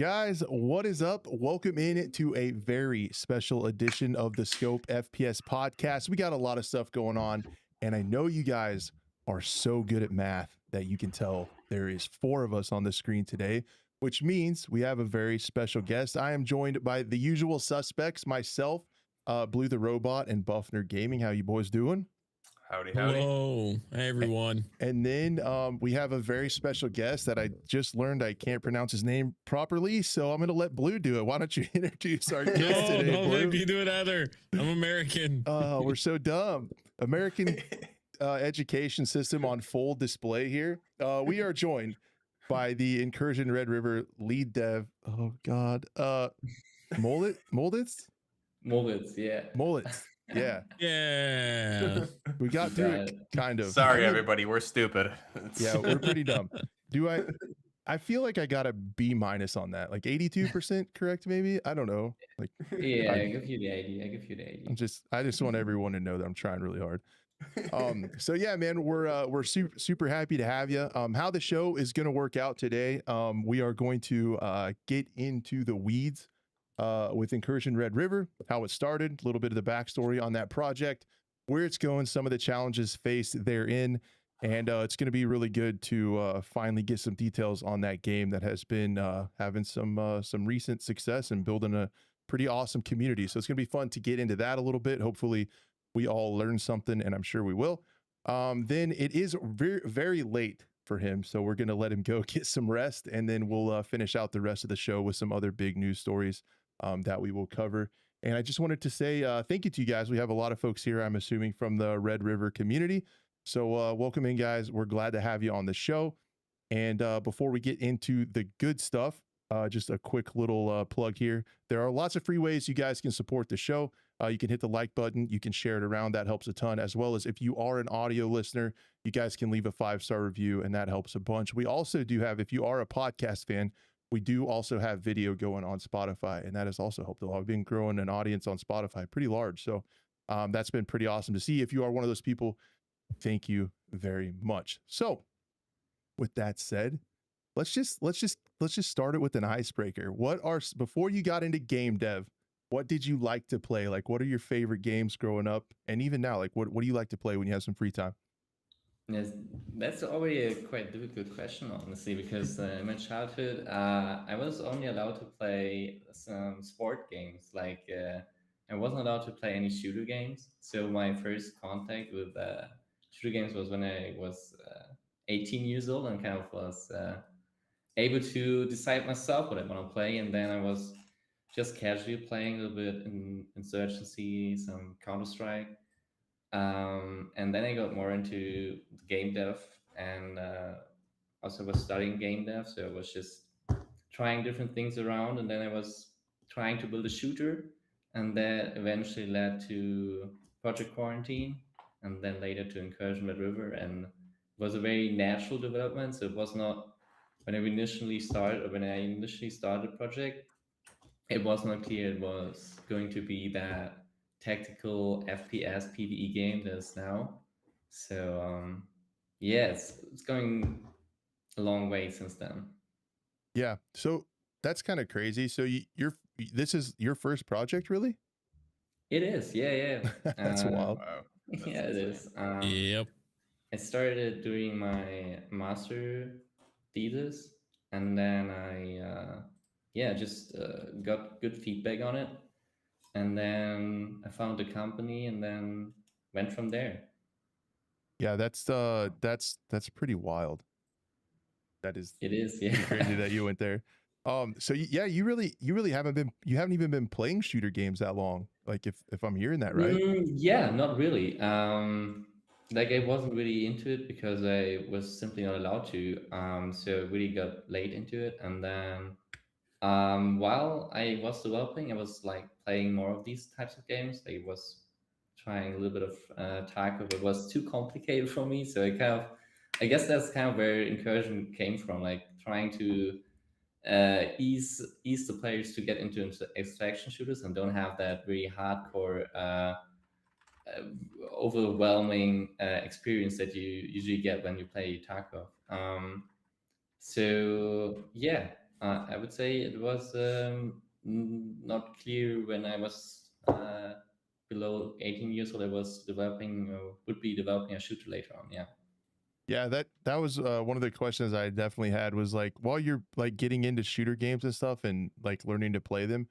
Guys, what is up? Welcome in to a very special edition of the Scope FPS podcast. We got a lot of stuff going on, and I know you guys are so good at math that you can tell there is 4 of us on the screen today, which means we have a very special guest. I am joined by the usual suspects, myself, BlueTheRobot, and Buffnerd Gaming. How you boys doing? Howdy, howdy. Hello, everyone. And then we have a very special guest that I just learned I can't pronounce his name properly, so I'm going to let Blue do it. Why don't you introduce our guest today, don't Blue? make me do it either. I'm American. Oh, we're so dumb. American education system on full display here. We are joined by the Incursion Red River lead dev. Oh, God. Molditz? Molditz, yeah. Molditz. Yeah. Yeah. We got through it, kind of. Sorry, everybody. We're stupid. Yeah, we're pretty dumb. I feel like I got a B- on that, like 82% correct, maybe. I don't know. Like, yeah, I give you the idea. I just want everyone to know that I'm trying really hard. So yeah, man, we're super happy to have you. How the show is going to work out today? We are going to get into the weeds with Incursion Red River, how it started, a little bit of the backstory on that project, where it's going, some of the challenges faced therein. And it's going to be really good to finally get some details on that game that has been having some recent success and building a pretty awesome community. So it's going to be fun to get into that a little bit. Hopefully we all learn something, and I'm sure we will. Then it is very, very late for him, so we're going to let him go get some rest, and then we'll finish out the rest of the show with some other big news stories that we will cover. And I just wanted to say thank you to you guys. We have a lot of folks here, I'm assuming, from the Red River community. So welcome in, guys. We're glad to have you on the show. And before we get into the good stuff, just a quick little plug here. There are lots of free ways you guys can support the show. You can hit the like button. You can share it around. That helps a ton. As well as if you are an audio listener, you guys can leave a 5-star review, and that helps a bunch. We also do have, if you are a podcast fan, we do also have video going on Spotify, and that has also helped a lot. We've been growing an audience on Spotify pretty large. So that's been pretty awesome to see. If you are one of those people, thank you very much. So with that said, let's just start it with an icebreaker. Before you got into game dev, what did you like to play? Like, what are your favorite games growing up? And even now, like, what do you like to play when you have some free time? Yes, that's already a quite difficult question, honestly, because in my childhood, I was only allowed to play some sport games. Like, I wasn't allowed to play any shooter games. So my first contact with shooter games was when I was 18 years old and kind of was able to decide myself what I want to play. And then I was just casually playing a little bit in Insurgency, some Counter-Strike. And then I got more into game dev, and also was studying game dev. So I was just trying different things around, and then I was trying to build a shooter, and that eventually led to Project Quarantine, and then later to Incursion Red River, and it was a very natural development. So it was not when I initially started the project, it was not clear it was going to be that tactical FPS PvE game that is now. So yeah, it's going a long way since then. Yeah, so that's kind of crazy. So this is your first project, really? It is, yeah. That's wild. Wow. Yeah, it is. Yep. I started doing my master thesis, and then I just got good feedback on it, and then I found the company, and then went from there. Yeah, that's pretty wild. It is, yeah. crazy that you went there. So yeah, you really haven't even been playing shooter games that long. Like if I'm hearing that right? Yeah, not really. Like I wasn't really into it because I was simply not allowed to. So I really got late into it, and then while I was developing, I was like playing more of these types of games. I was trying a little bit of Tarkov. It was too complicated for me, so I guess that's kind of where Incursion came from, like trying to ease the players to get into extraction shooters and don't have that really hardcore overwhelming experience that you usually get when you play Tarkov. So yeah, I would say it was not clear when I was below 18 years old. I was developing, would be developing a shooter later on. Yeah. Yeah, that was one of the questions I definitely had was like while you're like getting into shooter games and stuff and like learning to play them,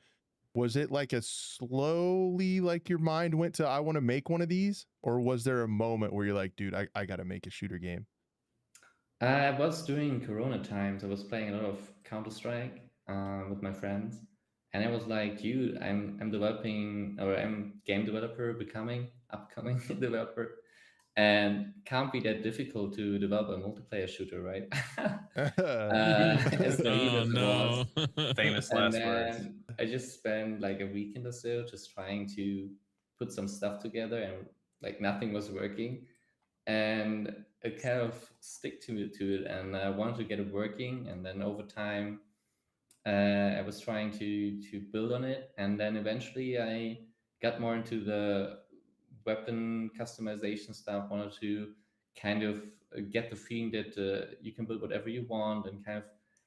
was it like a slowly like your mind went to I want to make one of these, or was there a moment where you're like, dude, I got to make a shooter game? I was during Corona times. I was playing a lot of Counter Strike with my friends, and I was like, "Dude, I'm developing, or I'm game developer, becoming upcoming developer, and can't be that difficult to develop a multiplayer shooter, right?" As naive Oh as it was, no. Famous and last words. then I just spent like a weekend or so just trying to put some stuff together, and like nothing was working, and I kind of stick to it, and I wanted to get it working. And then over time, I was trying to build on it, and then eventually I got more into the weapon customization stuff. Wanted to kind of get the feeling that you can build whatever you want, and kind of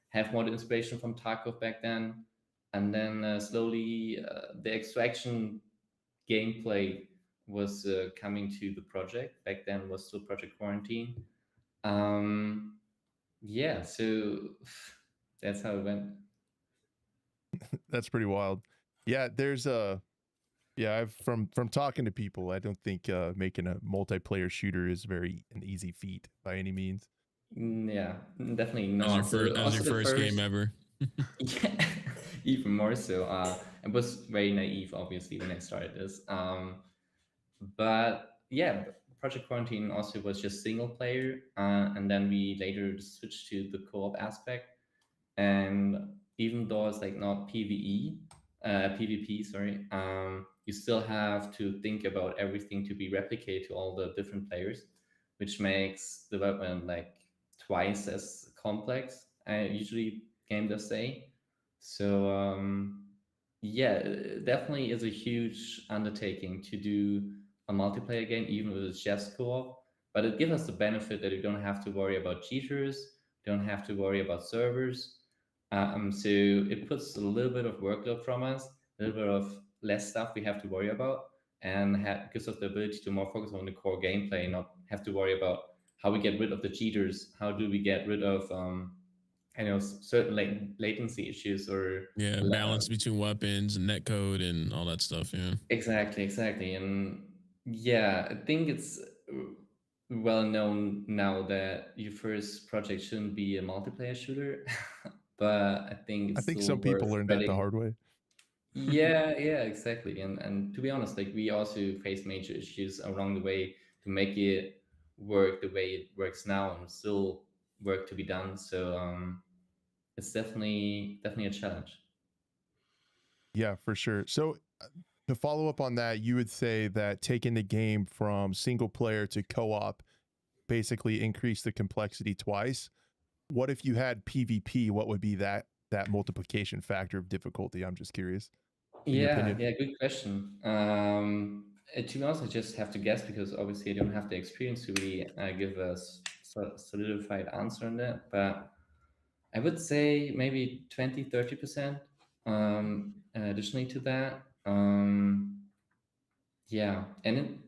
have more inspiration from Tarkov back then. And then slowly the extraction gameplay was coming to the project. Back then was still Project Quarantine. Yeah, so that's how it went. That's pretty wild. Yeah, there's a yeah, I've from talking to people, I don't think making a multiplayer shooter is very an easy feat by any means. Yeah, definitely That was your not. So first, that was also your the first game ever. yeah, even more so. I was very naive, obviously, when I started this. But yeah, Project Quarantine also was just single player, and then we later switched to the co-op aspect. And even though it's like not PvP, sorry, you still have to think about everything to be replicated to all the different players, which makes development like twice as complex. Usually game does say. So yeah, it definitely is a huge undertaking to do a multiplayer game, even if it's just co-op. But it gives us the benefit that you don't have to worry about cheaters, don't have to worry about servers. So it puts a little bit of workload from us, a little bit of less stuff we have to worry about, and gives us the ability to more focus on the core gameplay, not have to worry about how we get rid of the cheaters, how do we get rid of certain latency issues or Yeah, balance between weapons and netcode and all that stuff. Yeah. exactly. And yeah, I think it's well known now that your first project shouldn't be a multiplayer shooter, but I think I it's think still some people worth learned that the spreading. hard way. Yeah, exactly. And to be honest, like we also face major issues along the way to make it work the way it works now, and still work to be done. So it's definitely a challenge. Yeah, for sure. So to follow up on that, you would say that taking the game from single player to co-op basically increased the complexity twice. What if you had PvP? What would be that multiplication factor of difficulty? I'm just curious. In your opinion? Yeah, good question. To be honest, I just have to guess because obviously I don't have the experience to really give a solidified answer on that. But I would say maybe 20-30%. Additionally to that, yeah, and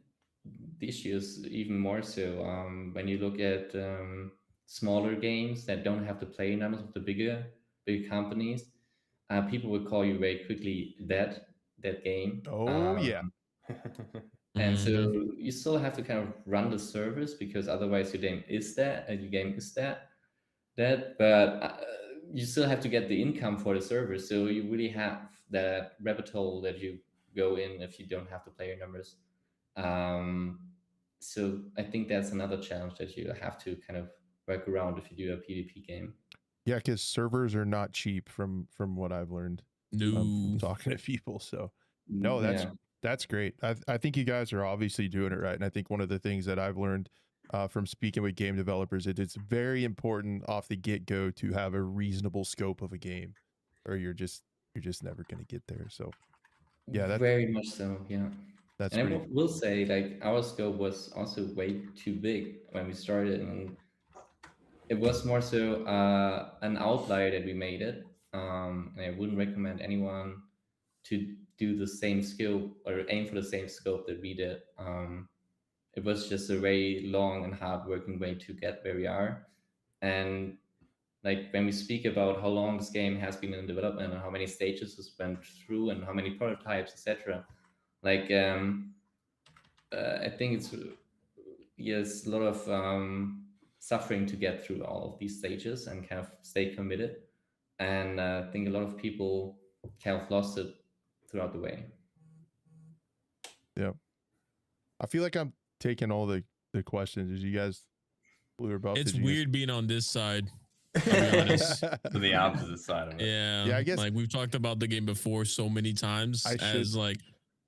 the issue is even more so when you look at smaller games that don't have the player numbers of the big companies. People will call you very quickly that game. Oh yeah. And so Mhm. you still have to kind of run the service because otherwise your game is that. But you still have to get the income for the server. So you really have that rabbit hole that you go in if you don't have the player numbers. Um, so I think that's another challenge that you have to kind of work around if you do a PvP game. Yeah, because servers are not cheap from what I've learned from No. talking to people. So no, Yeah. that's great. I think you guys are obviously doing it right, and I think one of the things that I've learned from speaking with game developers is it's very important off the get go to have a reasonable scope of a game, or you're just never going to get there. So yeah, Very much so, yeah. that's And I pretty. will say, like, our scope was also way too big when we started, and it was more so an outlier that we made it. and I wouldn't recommend anyone to do the same skill or aim for the same scope that we did. It was just a very long and hard working way to get where we are. And like when we speak about how long this game has been in development and how many stages it's went through and how many prototypes, etc. Like I think it's yes, a lot of suffering to get through all of these stages and kind of stay committed. And I think a lot of people kind of lost it throughout the way. Yeah. I feel like I'm taking all the questions. Did you guys, Blue or Buff? It's did you weird being on this side. I'll be honest. To the opposite side of it. Yeah. Yeah, I guess- like we've talked about the game before so many times I should- as like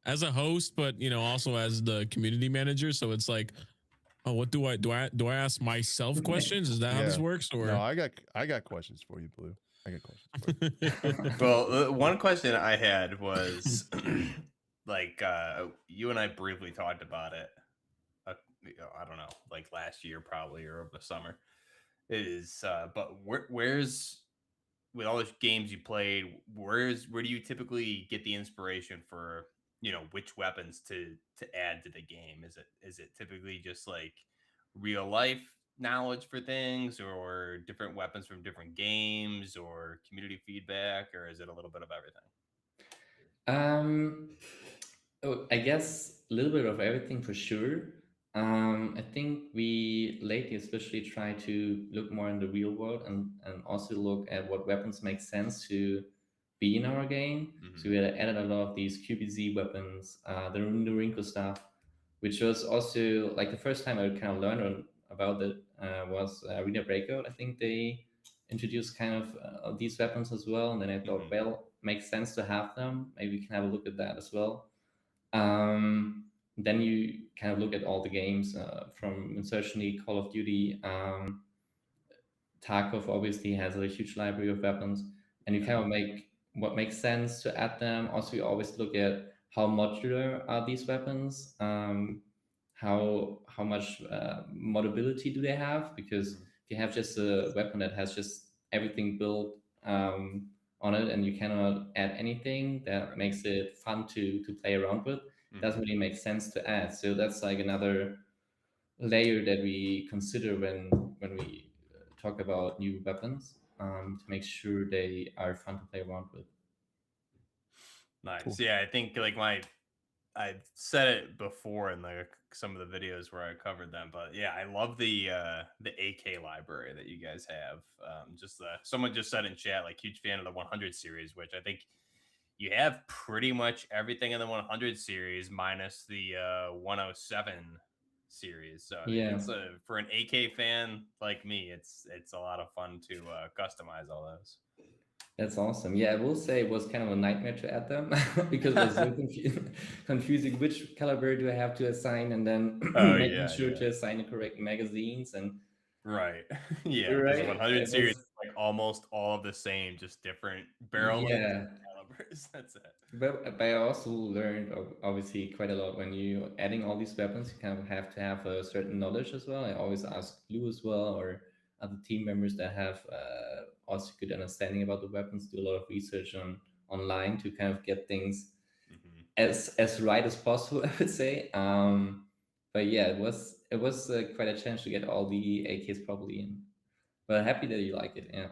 as a host, but you know, also as the community manager. So it's like, oh, what do I ask myself questions? Is that how this Yeah. works? Or No, I got questions for you, Blue. I got questions for you. Well, one question I had was like you and I briefly talked about it. I don't know, like last year probably or over the summer. But where's with all the games you played, where do you typically get the inspiration for, you know, which weapons to add to the game? Is it typically just like real life knowledge for things, or different weapons from different games, or community feedback, or is it a little bit of everything? I guess a little bit of everything for sure. I think we lately especially try to look more in the real world and also look at what weapons make sense to be in our game. So we added a lot of these QBZ weapons, the Wrinkle stuff, which was also like the first time I kind of learned about it was Arena Breakout. I think they introduced kind of these weapons as well. And then I thought, well, makes sense to have them. Maybe we can have a look at that as well. Then you kind of look at all the games from Insurgency, Call of Duty. Tarkov obviously has a huge library of weapons, and you kind of make what makes sense to add them. Also, you always look at how modular are these weapons, how much modability do they have? Because if you have just a weapon that has just everything built on it, and you cannot add anything that makes it fun to play around with, doesn't really make sense to add. So that's like another layer that we consider when we talk about new weapons, to make sure they are fun to play around with. Nice. Cool. Yeah, I think like I said it before in some of the videos where I covered them, but yeah, I love the AK library that you guys have. Someone just said in chat, like, huge fan of the 100 series, which I think you have pretty much everything in the 100 series minus the 107 series. So Yeah. it's for an AK fan like me, it's a lot of fun to customize all those. That's awesome. Yeah, I will say it was kind of a nightmare to add them because it was so confusing. Which caliber do I have to assign, and then making sure to assign the correct magazines and right. Yeah, right. 100 series is like almost all of the same, just different barrel lengths and calibers. That's it. But I also learned obviously quite a lot when you adding all these weapons. You kind of have to have a certain knowledge as well. I always ask Blue as well, or other team members that have also good understanding about the weapons, do a lot of research online to kind of get things as right as possible, I would say. But yeah, it was quite a challenge to get all the AKs properly in. But happy that you like it. Yeah.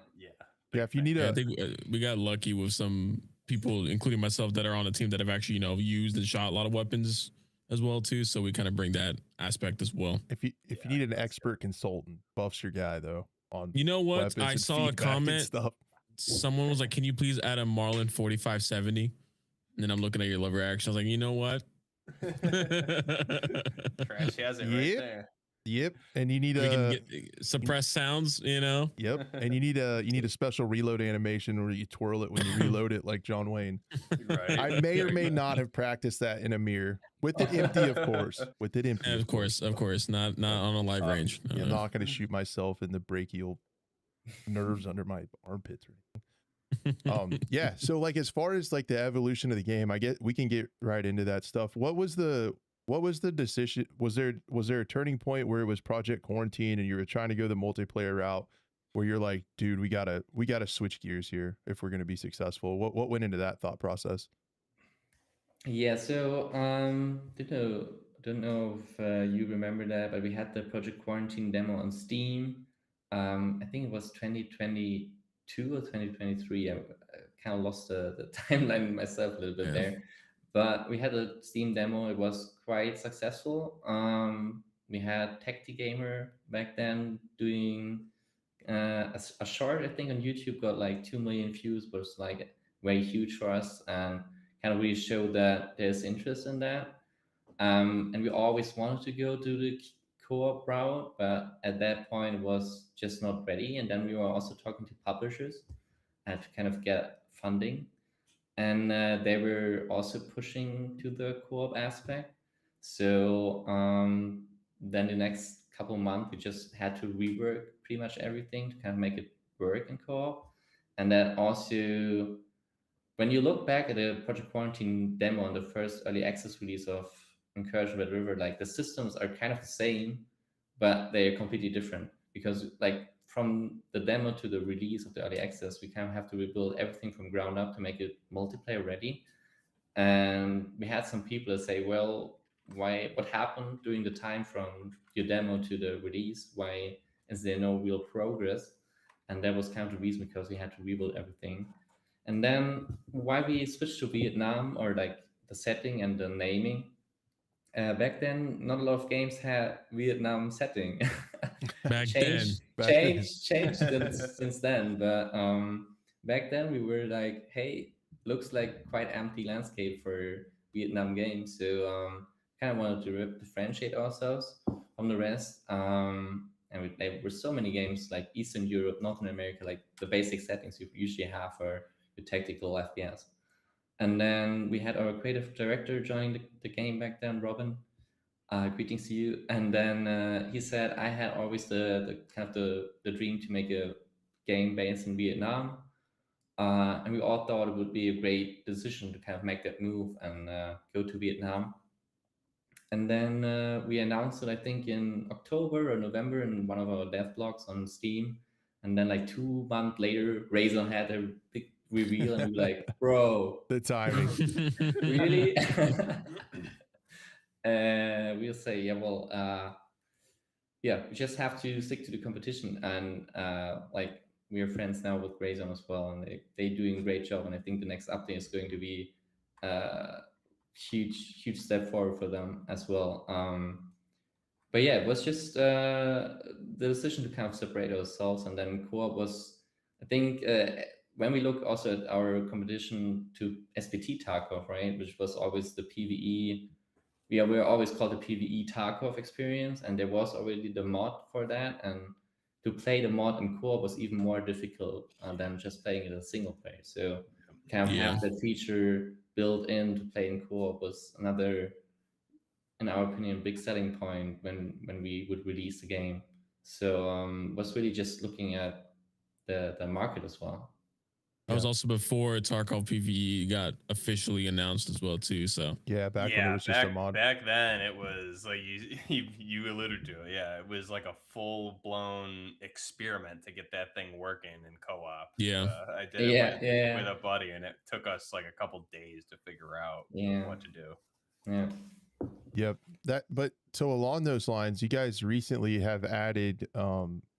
Yeah. If you need I think we got lucky with some people, including myself, that are on the team that have actually, you know, used and shot a lot of weapons as well too. So we kind of bring that aspect as well. If you need an expert consultant, Buff's your guy though. On you know what? I saw a comment. Someone was like, "Can you please add a Marlin 4570?" And then I'm looking at your lever action. I was like, you know what? Trash has it right there. Yep. And you need suppress sounds, you know? Yep. And you need a special reload animation where you twirl it when you reload it like John Wayne. Right. I may or may not have practiced that in a mirror. With it empty, of course. With it empty. Of course. Not on a live range. No, I'm not gonna shoot myself in the brachial nerves under my armpits or anything. Yeah. So like as far as like the evolution of the game, we can get right into that stuff. What was the decision? Was there a turning point where it was Project Quarantine and you were trying to go the multiplayer route? where you're like, dude, we gotta switch gears here if we're gonna be successful? What went into that thought process? Yeah, so don't know if you remember that, but we had the Project Quarantine demo on Steam. I think it was 2022 or 2023. I kind of lost the timeline myself a little bit there, but we had a Steam demo. It was quite successful. We had Tacti Gamer back then doing a short, I think, on YouTube got like 2 million views, was like very huge for us, and kind of really showed that there's interest in that. And we always wanted to go to the co-op route, but at that point it was just not ready. And then we were also talking to publishers and to kind of get funding, and they were also pushing to the co-op aspect. So then the next couple months we just had to rework pretty much everything to kind of make it work in co-op. And then also, when you look back at the Project Quarantine demo on the first early access release of Incursion Red River, like the systems are kind of the same, but they're completely different, because like from the demo to the release of the early access, we kind of have to rebuild everything from ground up to make it multiplayer ready. And we had some people that say, well, what happened during the time from your demo to the release? Why is there no real progress? And that was kind of the reason, because we had to rebuild everything. And then why we switched to Vietnam, or like the setting and the naming. Back then, not a lot of games had Vietnam setting. Back then. Changed since then. But back then we were like, hey, looks like quite empty landscape for Vietnam games. So kind of wanted to differentiate ourselves from the rest. And there were so many games like Eastern Europe, Northern America, like the basic settings you usually have for your tactical FPS. And then we had our creative director join the game back then, Robin. Greetings to you. And then he said, I had always the kind of the dream to make a game based in Vietnam. And we all thought it would be a great decision to kind of make that move and go to Vietnam. And then we announced it, I think, in October or November in one of our dev blogs on Steam. And then like 2 months later, Razer had a big reveal, and we were like, bro, The timing. really? We'll say, yeah, well, yeah, we just have to stick to the competition. And like, we are friends now with Grayzone as well, and they're doing a great job. And I think the next update is going to be huge step forward for them as well. But yeah, it was just the decision to kind of separate ourselves. And then co-op was, I think, when we look also at our competition to SPT Tarkov, right, which was always the PvE. We were always called the PvE Tarkov experience, and there was already the mod for that. And to play the mod in co-op was even more difficult than just playing it in single player. So kind of have that feature built in to play in co-op was another, in our opinion, big selling point when we would release the game. So was really just looking at the market as well. That was also before Tarkov PvE got officially announced as well too. So yeah, back when it was just a mod. Back then, it was like you alluded to it. Yeah, it was like a full blown experiment to get that thing working in co-op. Yeah, I did it with a buddy, and it took us like a couple days to figure out what to do. Yeah. Yep. But so along those lines, you guys recently have added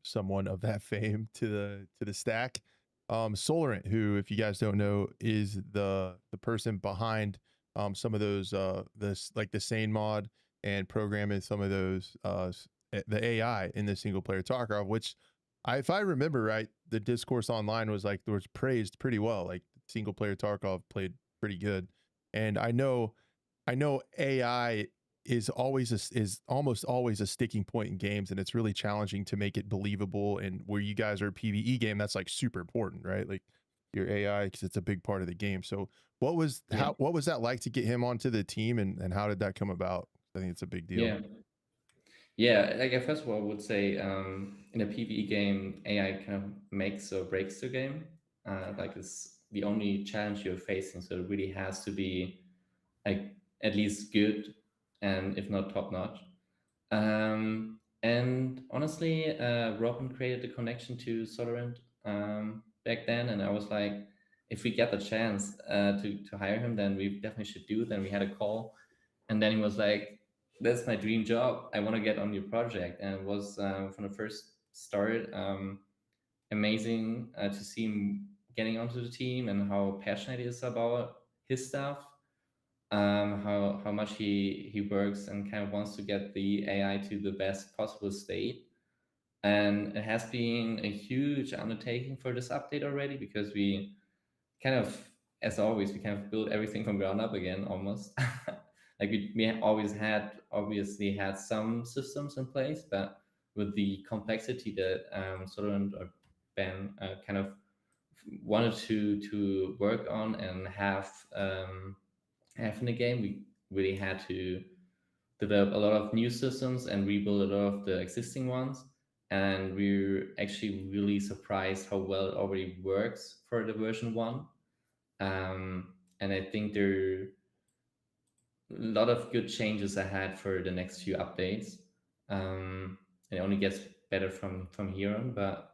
someone of that fame to the stack. Solarant, who, if you guys don't know, is the person behind some of those like the Sane mod and programming some of those the AI in the single player Tarkov, which if I remember right, the discourse online was praised pretty well. Like single player Tarkov played pretty good, and I know AI is almost always a sticking point in games, and it's really challenging to make it believable. And where you guys are a PvE game, that's like super important, right? Like your AI, because it's a big part of the game. So what was that like to get him onto the team, and how did that come about? I think it's a big deal. Yeah, like first of all, I would say in a PvE game, AI kind of makes or breaks the game. Like it's the only challenge you're facing, so it really has to be like at least good, and if not top notch. And honestly, Robin created the connection to Solorant back then, and I was like, if we get the chance to hire him, then we definitely should do it. Then we had a call, and then he was like, "That's my dream job. I want to get on your project." And it was from the first start amazing to see him getting onto the team and how passionate he is about his stuff, how much he works and kind of wants to get the AI to the best possible state. And it has been a huge undertaking for this update already, because we kind of, as always, we kind of built everything from ground up again almost. Like we always had, obviously had some systems in place, but with the complexity that Solon or Ben kind of wanted to work on and have in the game, we really had to develop a lot of new systems and rebuild a lot of the existing ones. And we're actually really surprised how well it already works for the version 1. And I think there are a lot of good changes ahead for the next few updates. It only gets better from here on. But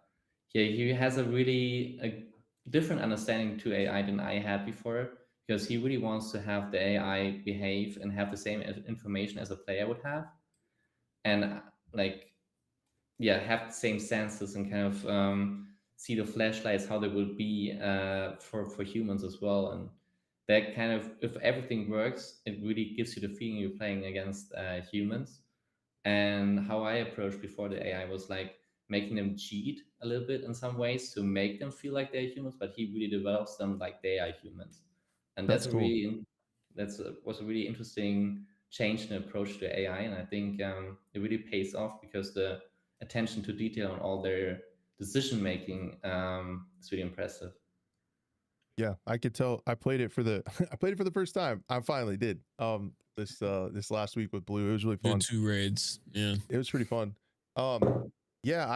yeah, he has a different understanding to AI than I had before, because he really wants to have the AI behave and have the same information as a player would have, and like, yeah, have the same senses and kind of see the flashlights how they will be for humans as well. And that kind of, if everything works, it really gives you the feeling you're playing against humans. And how I approached before the AI was like making them cheat a little bit in some ways to make them feel like they're humans, but he really develops them like they are humans. And That's cool. was a really interesting change in approach to AI. And I think it really pays off, because the attention to detail on all their decision making is really impressive. Yeah, I could tell. I played it for the I played it for the first time. I finally did. This last week with Blue. It was really Do fun. 2 raids. Yeah. It was pretty fun. Yeah,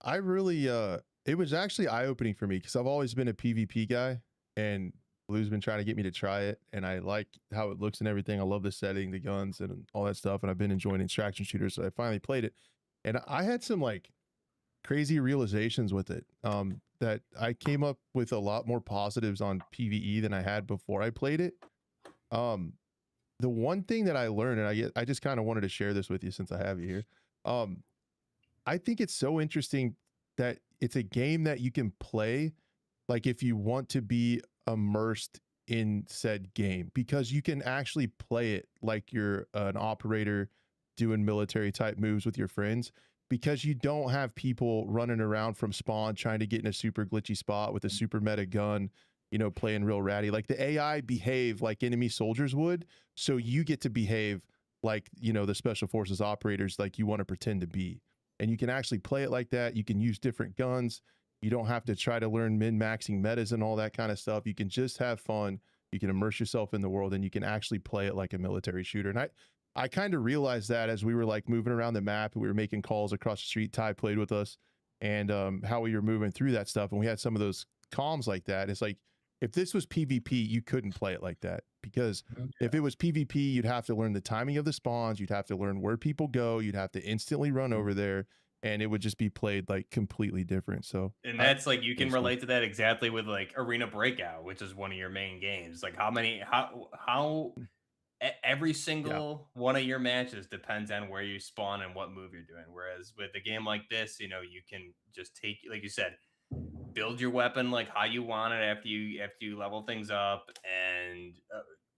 I really it was actually eye-opening for me, because I've always been a PvP guy, and Blue's been trying to get me to try it, and I like how it looks and everything. I love the setting, the guns and all that stuff, and I've been enjoying extraction shooters, so I finally played it. And I had some like crazy realizations with it, that I came up with a lot more positives on PvE than I had before I played it. The one thing that I learned, and I just kind of wanted to share this with you since I have you here. I think it's so interesting that it's a game that you can play like if you want to be immersed in said game, because you can actually play it like you're an operator doing military type moves with your friends, because you don't have people running around from spawn trying to get in a super glitchy spot with a super meta gun, you know, playing real ratty. Like the AI behave like enemy soldiers would, so you get to behave like, you know, the special forces operators like you want to pretend to be. And you can actually play it like that. You can use different guns. You don't have to try to learn min-maxing metas and all that kind of stuff. You can just have fun. You can immerse yourself in the world, and you can actually play it like a military shooter. And I kind of realized that as we were like moving around the map and we were making calls across the street. Ty played with us, and how we were moving through that stuff. And we had some of those comms like that. It's like, if this was PvP, you couldn't play it like that, because if it was PvP, you'd have to learn the timing of the spawns. You'd have to learn where people go. You'd have to instantly run over there, and it would just be played like completely different. So, And that's like, you can was cool. relate to that exactly with like Arena Breakout, which is one of your main games. Like how every single one of your matches depends on where you spawn and what move you're doing. Whereas with a game like this, you know, you can just take, like you said, build your weapon like how you want it after you level things up, and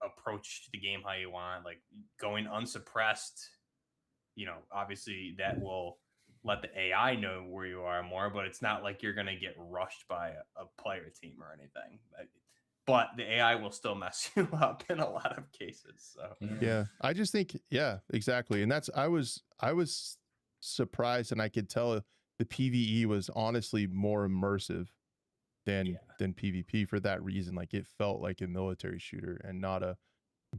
approach the game how you want, like going unsuppressed. You know, obviously that will let the AI know where you are more, but it's not like you're gonna get rushed by a player team or anything. But the AI will still mess you up in a lot of cases. So yeah, I just think, yeah, exactly. And that's, I was surprised, and I could tell the PvE was honestly more immersive than PvP for that reason. Like it felt like a military shooter and not a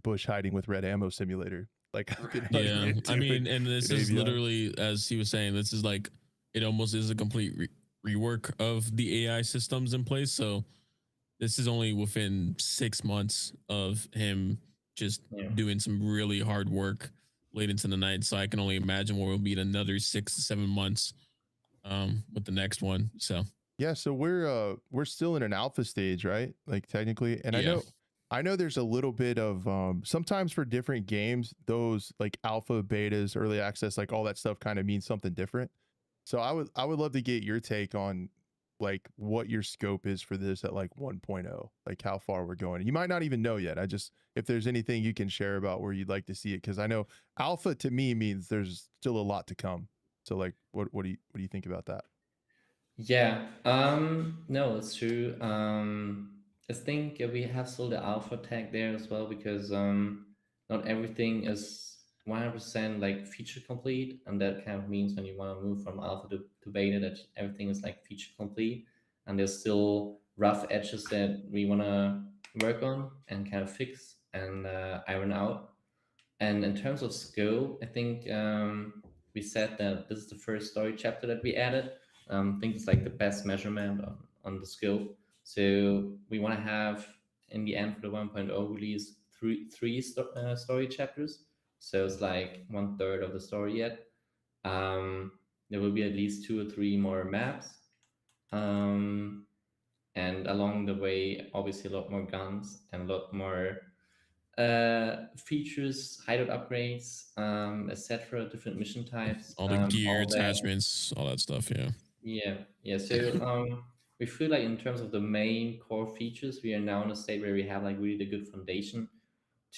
bush hiding with red ammo simulator. Like I've been Yeah, I mean, and this is literally, as he was saying, this is like, it almost is a complete rework of the AI systems in place. So this is only within 6 months of him just doing some really hard work late into the night. So I can only imagine where we'll be in another 6 to 7 months with the next one. So Yeah, so we're still in an alpha stage, right? Like technically, and yeah. I know there's a little bit of sometimes for different games, those like alpha, betas, early access, like all that stuff kind of means something different. So I would love to get your take on like what your scope is for this at like 1.0, like how far we're going. You might not even know yet. I just if there's anything you can share about where you'd like to see it, because I know alpha to me means there's still a lot to come. So like what do you think about that? Yeah, no, it's true. I think we have still the alpha tag there as well because not everything is 100% like feature complete, and that kind of means when you want to move from alpha to beta, that everything is like feature complete, and there's still rough edges that we want to work on and kind of fix and iron out. And in terms of scope, I think we said that this is the first story chapter that we added. I think it's like the best measurement on the scope. So we want to have, in the end, for the 1.0 release, three story chapters. So it's like 1/3 of the story yet. There will be at least 2 or 3 more maps. And along the way, obviously, a lot more guns and a lot more features, hideout upgrades, etc., different mission types, All the gear all that. attachments, all that stuff. Yeah. Yeah. So we feel like in terms of the main core features, we are now in a state where we have like really the good foundation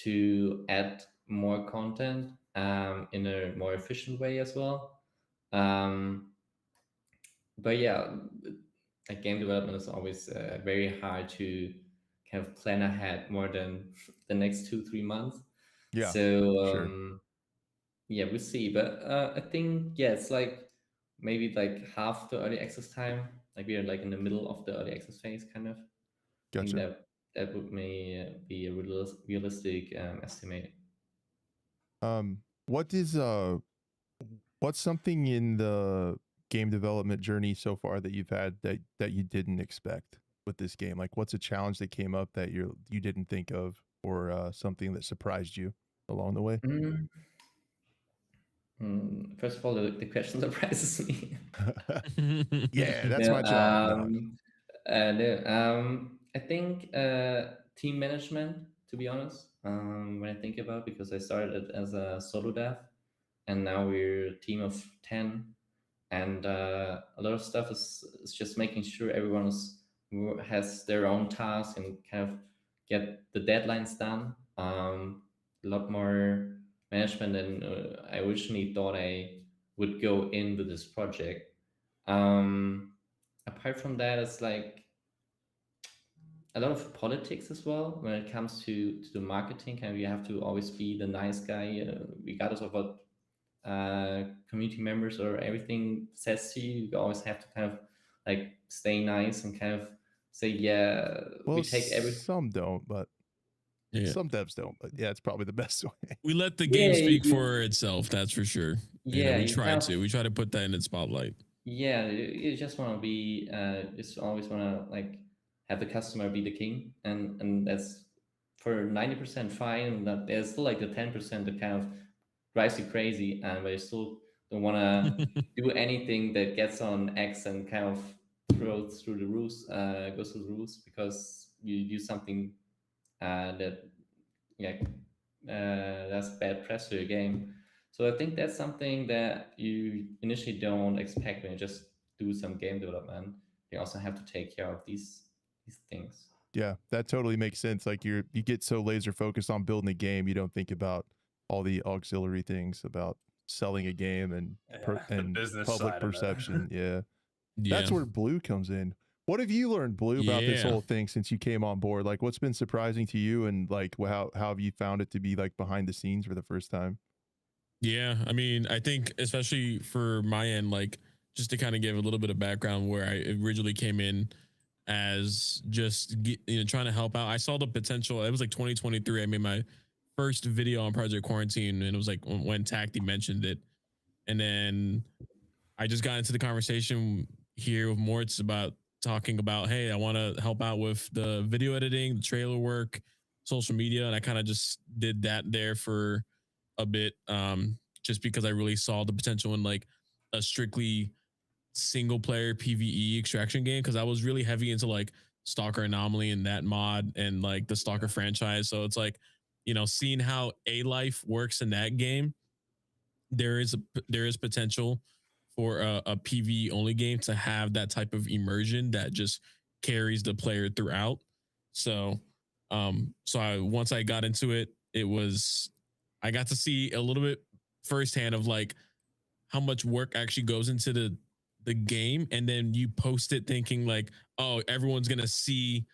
to add more content in a more efficient way as well. But yeah, like game development is always very hard to kind of plan ahead more than the next 2-3 months. Yeah, So sure. yeah, we'll see. But I think yeah, it's like maybe like half the early access time. Like we are like in the middle of the early access phase, kind of. I think Gotcha. that would may be a realistic estimate. What is what's something in the game development journey so far that you've had that you didn't expect with this game? Like what's a challenge that came up that you didn't think of, or something that surprised you along the way? Mm. First of all, the question surprises me. Yeah, that's No, my job. No. no, I think team management, to be honest, when I think about, because I started as a solo dev and now we're a team of 10, and a lot of stuff is just making sure everyone has their own task and kind of get the deadlines done. A lot more management than I originally thought I would go into this project. Apart from that, it's like a lot of politics as well when it comes to the marketing. And you have to always be the nice guy, regardless of what community members or everything says to you. You always have to kind of like stay nice and kind of say, yeah, Well, we take everything. some don't, but Yeah. some devs don't. But yeah, it's probably the best way. We let the Yeah, game speak you, for itself. That's for sure. yeah, We you try kind to. of, We try to put that in its spotlight. yeah, you just want to be, just always want to like have the customer be the king, and that's for 90% fine. That there's still like the 10% that kind of drives you crazy, and but you still don't want to do anything that gets on X and kind of goes through the rules, because you do something that yeah that's bad press for your game. So I think that's something that you initially don't expect when you just do some game development. You also have to take care of these things. Yeah, that totally makes sense. Like you get so laser focused on building a game, you don't think about all the auxiliary things about selling a game and Yeah, the business public side of it. perception. Yeah. That's Yeah. where Blue comes in. What have you learned, Blue, about this Yeah. whole thing since you came on board? Like what's been surprising to you, and like how have you found it to be like behind the scenes for the first time? Yeah, I mean, I think especially for my end, like just to kind of give a little bit of background where I originally came in as just trying to help out. I saw the potential. It was like 2023. I made my first video on Project Quarantine, and it was like when Tacti mentioned it, and then I just got into the conversation here with Mortz about talking about, hey, I want to help out with the video editing, the trailer work, social media, and I kind of just did that there for a bit, just because I really saw the potential in like a strictly single player PvE extraction game, because I was really heavy into like Stalker Anomaly and that mod and like the Stalker franchise. So it's like, seeing how A Life works in that game, there is potential for a PvE only game to have that type of immersion that just carries the player throughout. So once I got into it, I got to see a little bit firsthand of like how much work actually goes into the game, and then you post it thinking like, oh, everyone's gonna see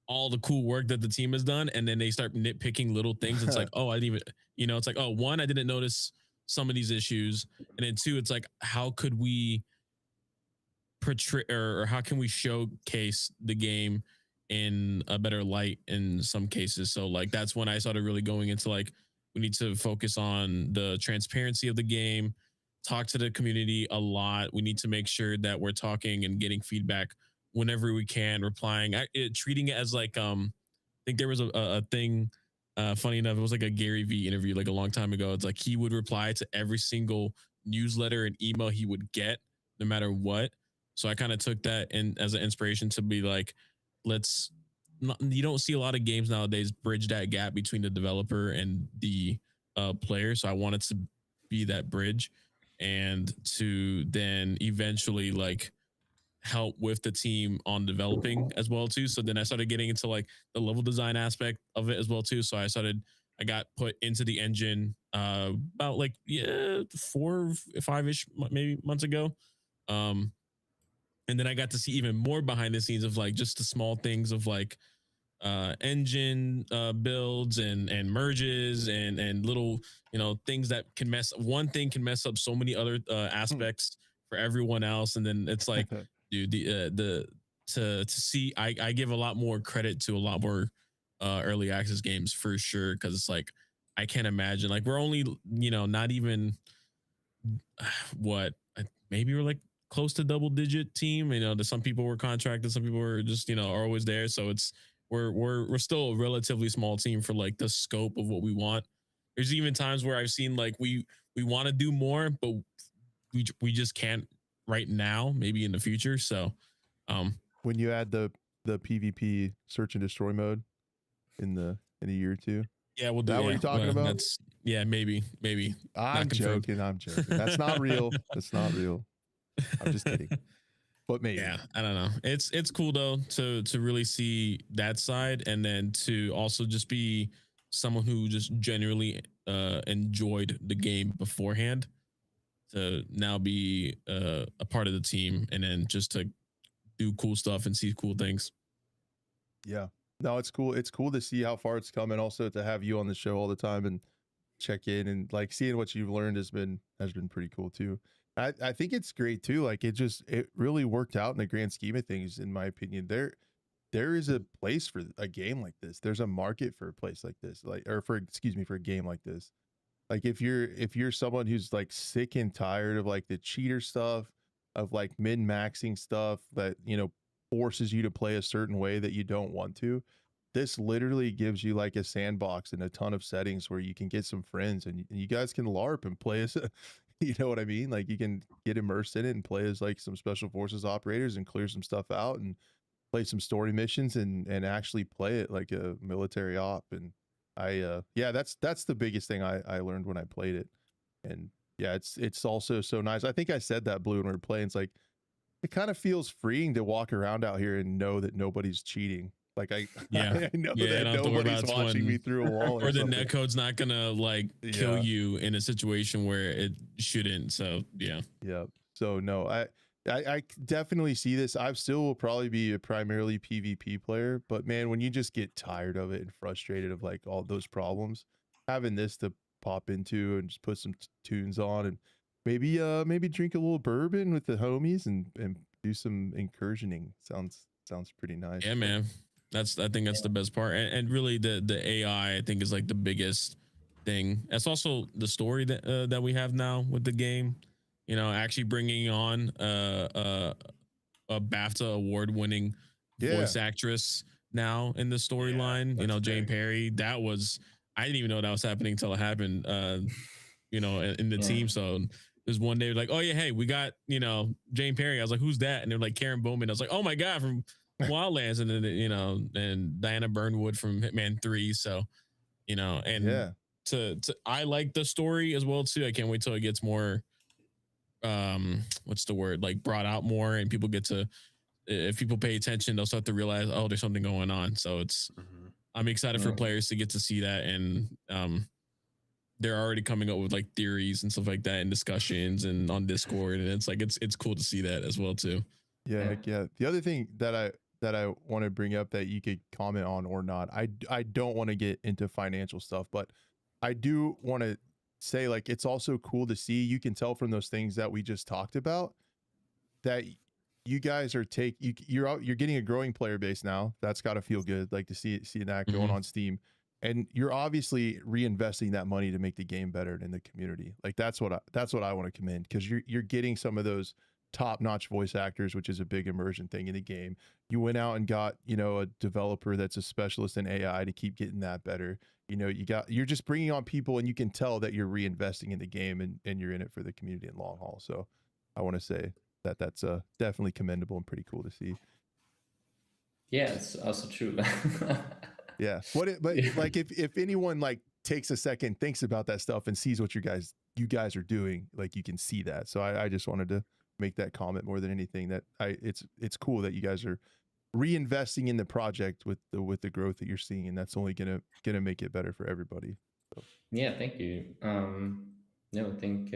all the cool work that the team has done, and then they start nitpicking little things. It's like, oh, I didn't even, it's like, oh, one, I didn't notice some of these issues, and then two, it's like, how could we portray, or how can we showcase the game in a better light in some cases? So like that's when I started really going into like, we need to focus on the transparency of the game, talk to the community a lot. We need to make sure that we're talking and getting feedback whenever we can, replying, treating it as like, I think there was a thing, funny enough, it was like a Gary Vee interview like a long time ago. It's like he would reply to every single newsletter and email he would get, no matter what. So I kind of took that in as an inspiration to be like, you don't see a lot of games nowadays bridge that gap between the developer and the player. So I wanted to be that bridge, and to then eventually like help with the team on developing as well too. So then I started getting into like the level design aspect of it as well too. So I got put into the engine about like 4 5-ish maybe months ago. And then I got to see even more behind the scenes of like just the small things of like engine builds and merges and little things that can one thing can mess up so many other aspects for everyone else. And then it's like, dude, to see, I give a lot more credit to a lot more early access games for sure, because it's like I can't imagine, like we're only not even maybe we're like close to double digit team. Some people were contracted, some people were just are always there. So it's we're still a relatively small team for like the scope of what we want. There's even times where I've seen like we want to do more, but we just can't right now, maybe in the future. So when you add the PvP search and destroy mode in a year or two. Yeah, we'll do that. What you're talking about? Maybe. I'm joking. That's not real. That's not real. I'm just kidding. But maybe. Yeah, I don't know. It's cool though to really see that side, and then to also just be someone who just generally enjoyed the game beforehand, to now be a part of the team, and then just to do cool stuff and see cool things. Yeah. No, it's cool. It's cool to see how far it's come, and also to have you on the show all the time and check in, and like seeing what you've learned has been pretty cool too. I think it's great too. Like it really worked out in the grand scheme of things, in my opinion. There is a place for a game like this. There's a market for a place like this, for a game like this. Like if you're someone who's like sick and tired of like the cheater stuff, of like min-maxing stuff that forces you to play a certain way that you don't want to, this literally gives you like a sandbox and a ton of settings where you can get some friends, and you guys can LARP and play as you know what I mean? Like you can get immersed in it and play as like some special forces operators and clear some stuff out and play some story missions and actually play it like a military op. And that's the biggest thing I learned when I played it. And yeah, it's also so nice. I think I said that, Blue, when we were playing. It's like it kind of feels freeing to walk around out here and know that nobody's cheating. Like I know that nobody's watching me through a wall, or the netcode's not gonna like kill you in a situation where it shouldn't. So yeah. So no, I definitely see this. I still will probably be a primarily PvP player, but man, when you just get tired of it and frustrated of like all those problems, having this to pop into and just put some tunes on and maybe drink a little bourbon with the homies and do some incursioning sounds pretty nice. Yeah, man. I think that's the best part, and really the AI I think is like the biggest thing. That's also the story that we have now with the game. Actually bringing on a BAFTA award-winning voice actress now in the storyline. Jane Perry. That was I didn't even know that was happening until it happened. You know, in the team. So there's one day like, oh yeah, hey, we got, you know, Jane Perry. I was like, who's that? And they're like Karen Bowman. I was like, oh my god, from Wildlands. And then, you know, and Diana Burnwood from Hitman 3. So, you know, and to I like the story as well too. I can't wait till it gets more what's the word, like brought out more, and people get to, if people pay attention, they'll start to realize, oh, there's something going on. So it's I'm excited for players to get to see that. And they're already coming up with like theories and stuff like that and discussions and on Discord, and it's like it's cool to see that as well too. Yeah. The other thing that I want to bring up that you could comment on or not, I don't want to get into financial stuff, but I do want to say, like, it's also cool to see, you can tell from those things that we just talked about that you guys are you're getting a growing player base now. That's got to feel good, like to see that going on Steam. And you're obviously reinvesting that money to make the game better in the community. Like that's what I want to commend, because you're getting some of those top-notch voice actors, which is a big immersion thing in the game. You went out and got, you know, a developer that's a specialist in AI to keep getting that better. You know, you're just bringing on people, and you can tell that you're reinvesting in the game, and you're in it for the community and long haul. So I want to say that that's definitely commendable and pretty cool to see. Yeah, it's also true. Yeah. Like if anyone like takes a second, thinks about that stuff and sees what you guys are doing, like you can see that. So I just wanted to make that comment more than anything, that it's cool that you guys are reinvesting in the project with the growth that you're seeing, and that's only gonna make it better for everybody. So. Yeah, thank you. No, I think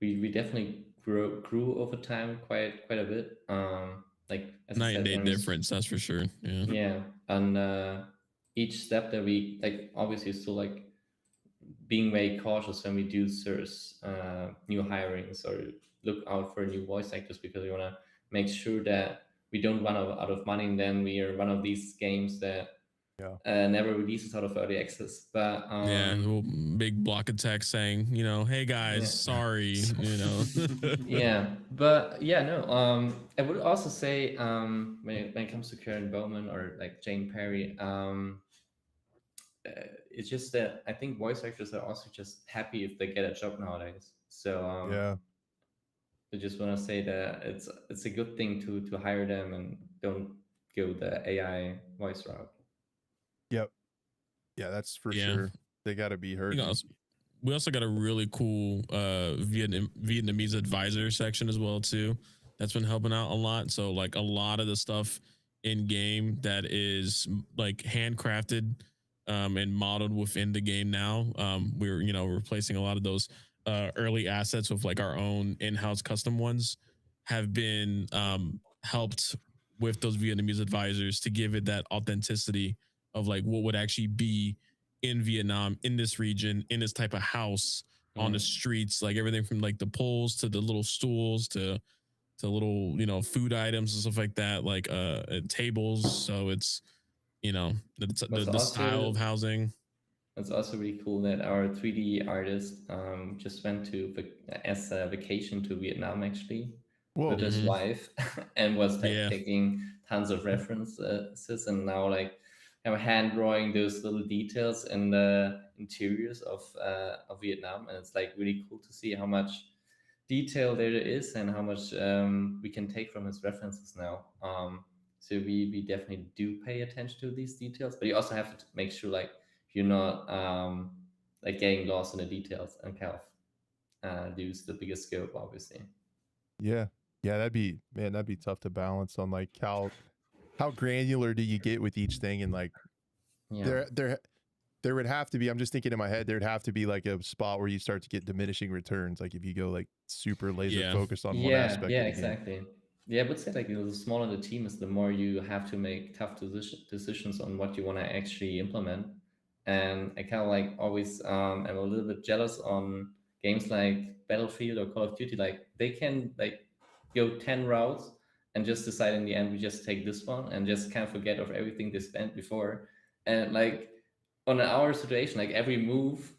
we definitely grew over time quite a bit. Like as night and day difference, that's for sure. Yeah, and each step that we like, obviously still like being very cautious when we do source new hirings or look out for new voice actors, because we want to make sure that we don't run out of money, and then we are one of these games that never releases out of early access. But big block of text saying, you know, hey guys, sorry, you know. But no, I would also say when it comes to Karen Bowman or like Jane Perry, it's just that I think voice actors are also just happy if they get a job nowadays. So I just want to say that it's a good thing to hire them and don't go the AI voice route. Yep. Yeah, that's for sure. They got to be heard. We also got a really cool Vietnamese advisor section as well too. That's been helping out a lot. So like a lot of the stuff in game that is like handcrafted and modeled within the game now. We're, you know, replacing a lot of those early assets with like our own in-house custom ones, have been helped with those Vietnamese advisors to give it that authenticity of like what would actually be in Vietnam, in this region, in this type of house, on the streets, like everything from like the poles to the little stools to little, you know, food items and stuff like that, like tables. So it's, you know, the style of housing. It's also really cool that our 3D artist just went as a vacation to Vietnam actually with his wife and was taking tons of references, and now like hand drawing those little details in the interiors of Vietnam, and it's like really cool to see how much detail there is and how much we can take from his references now. So we definitely do pay attention to these details, but you also have to make sure like you're not like getting lost in the details and kind of lose the biggest scope, obviously. Yeah, that'd be tough to balance on like how granular do you get with each thing, and like there would have to be, I'm just thinking in my head, there'd have to be like a spot where you start to get diminishing returns, like if you go like super laser focused on one aspect. Yeah, exactly. Yeah, I would say like the smaller the team is, the more you have to make tough decisions on what you want to actually implement. And I kind of like always am a little bit jealous on games like Battlefield or Call of Duty. Like they can like go 10 routes and just decide in the end we just take this one, and just kind of forget of everything they spent before. And like on our situation, like every move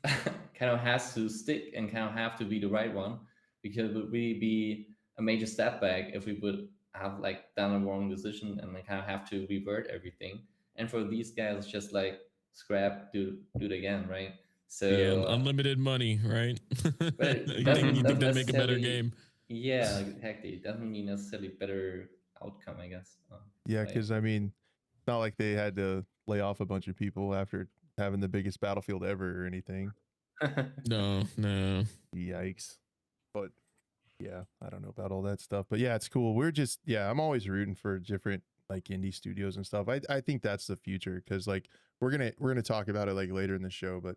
kind of has to stick and kind of have to be the right one, because it would really be a major step back if we would have like done a wrong decision and like kind of have to revert everything. And for these guys, it's just like scrap, do it again, right? Yeah, So, unlimited money, right? but it You think doesn't they'll make a better necessarily. game? Yeah, exactly. It doesn't mean necessarily better outcome, I guess. Yeah, Like, because I mean, it's not like they had to lay off a bunch of people after having the biggest battlefield ever or anything. No. Yikes. But yeah, I don't know about all that stuff. But yeah, it's cool. We're just, yeah, I'm always rooting for different like indie studios and stuff. I think that's the future because like we're gonna talk about it like later in the show, but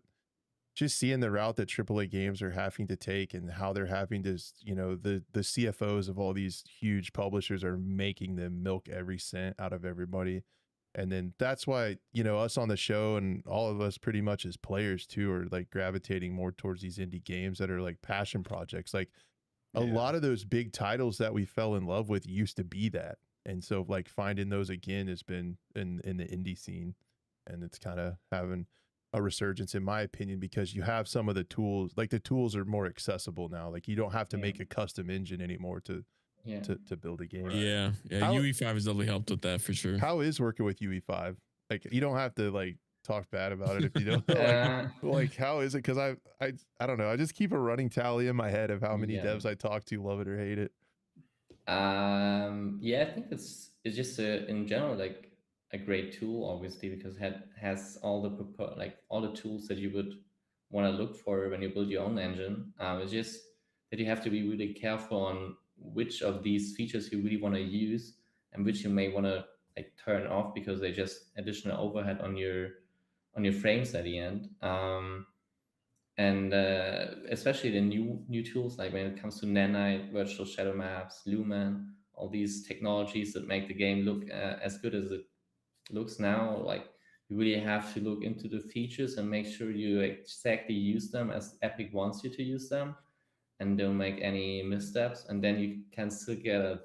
just seeing the route that AAA games are having to take and how they're having to, you know, the CFOs of all these huge publishers are making them milk every cent out of everybody. And then that's why, you know, us on the show and all of us pretty much as players too are like gravitating more towards these indie games that are like passion projects. Like a lot of those big titles that we fell in love with used to be that. And so like finding those again has been in the indie scene, and it's kind of having a resurgence in my opinion because you have some of the tools, like the tools are more accessible now. Like you don't have to make a custom engine anymore to build a game. Right. Yeah. How- UE5 has definitely helped with that for sure. How is working with UE5? Like you don't have to like talk bad about it if you don't like how is it? Because I don't know, I just keep a running tally in my head of how many devs I talk to love it or hate it. Yeah, I think it's just in general like a great tool, obviously, because it has all the all the tools that you would want to look for when you build your own engine. It's just that you have to be really careful on which of these features you really want to use and which you may want to like turn off because they just additional overhead on your frames at the end. And especially the new tools, like when it comes to Nanite, virtual shadow maps, Lumen, all these technologies that make the game look as good as it looks now. Like you really have to look into the features and make sure you exactly use them as Epic wants you to use them, and don't make any missteps. And then you can still get a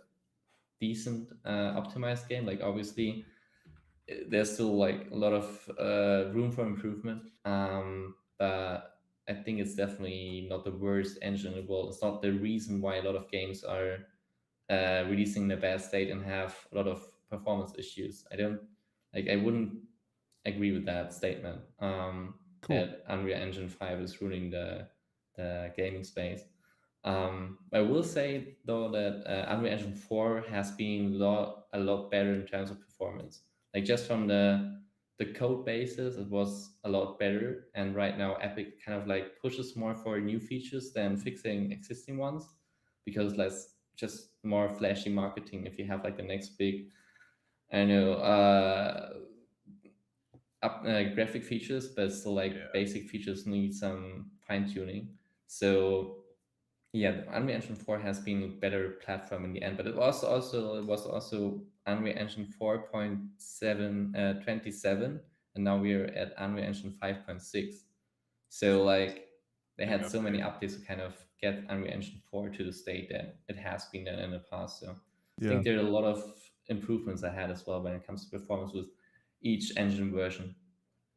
decent optimized game. Like obviously, there's still like a lot of room for improvement. But I think it's definitely not the worst engine in the world. It's not the reason why a lot of games are releasing in a bad state and have a lot of performance issues. I wouldn't agree with that statement. That Unreal Engine 5 is ruining the gaming space. I will say though that Unreal Engine 4 has been a lot better in terms of performance. Like just from the code basis, it was a lot better. And right now, Epic kind of like pushes more for new features than fixing existing ones, because less just more flashy marketing. If you have like the next big, I know, graphic features, but still like basic features need some fine tuning. So yeah, the Unreal Engine 4 has been a better platform in the end, but it was also Unreal Engine 4.727, and now we're at Unreal Engine 5.6. So like they had so many updates to kind of get Unreal Engine 4 to the state that it has been in the past. So I think there are a lot of improvements ahead as well when it comes to performance with each engine version.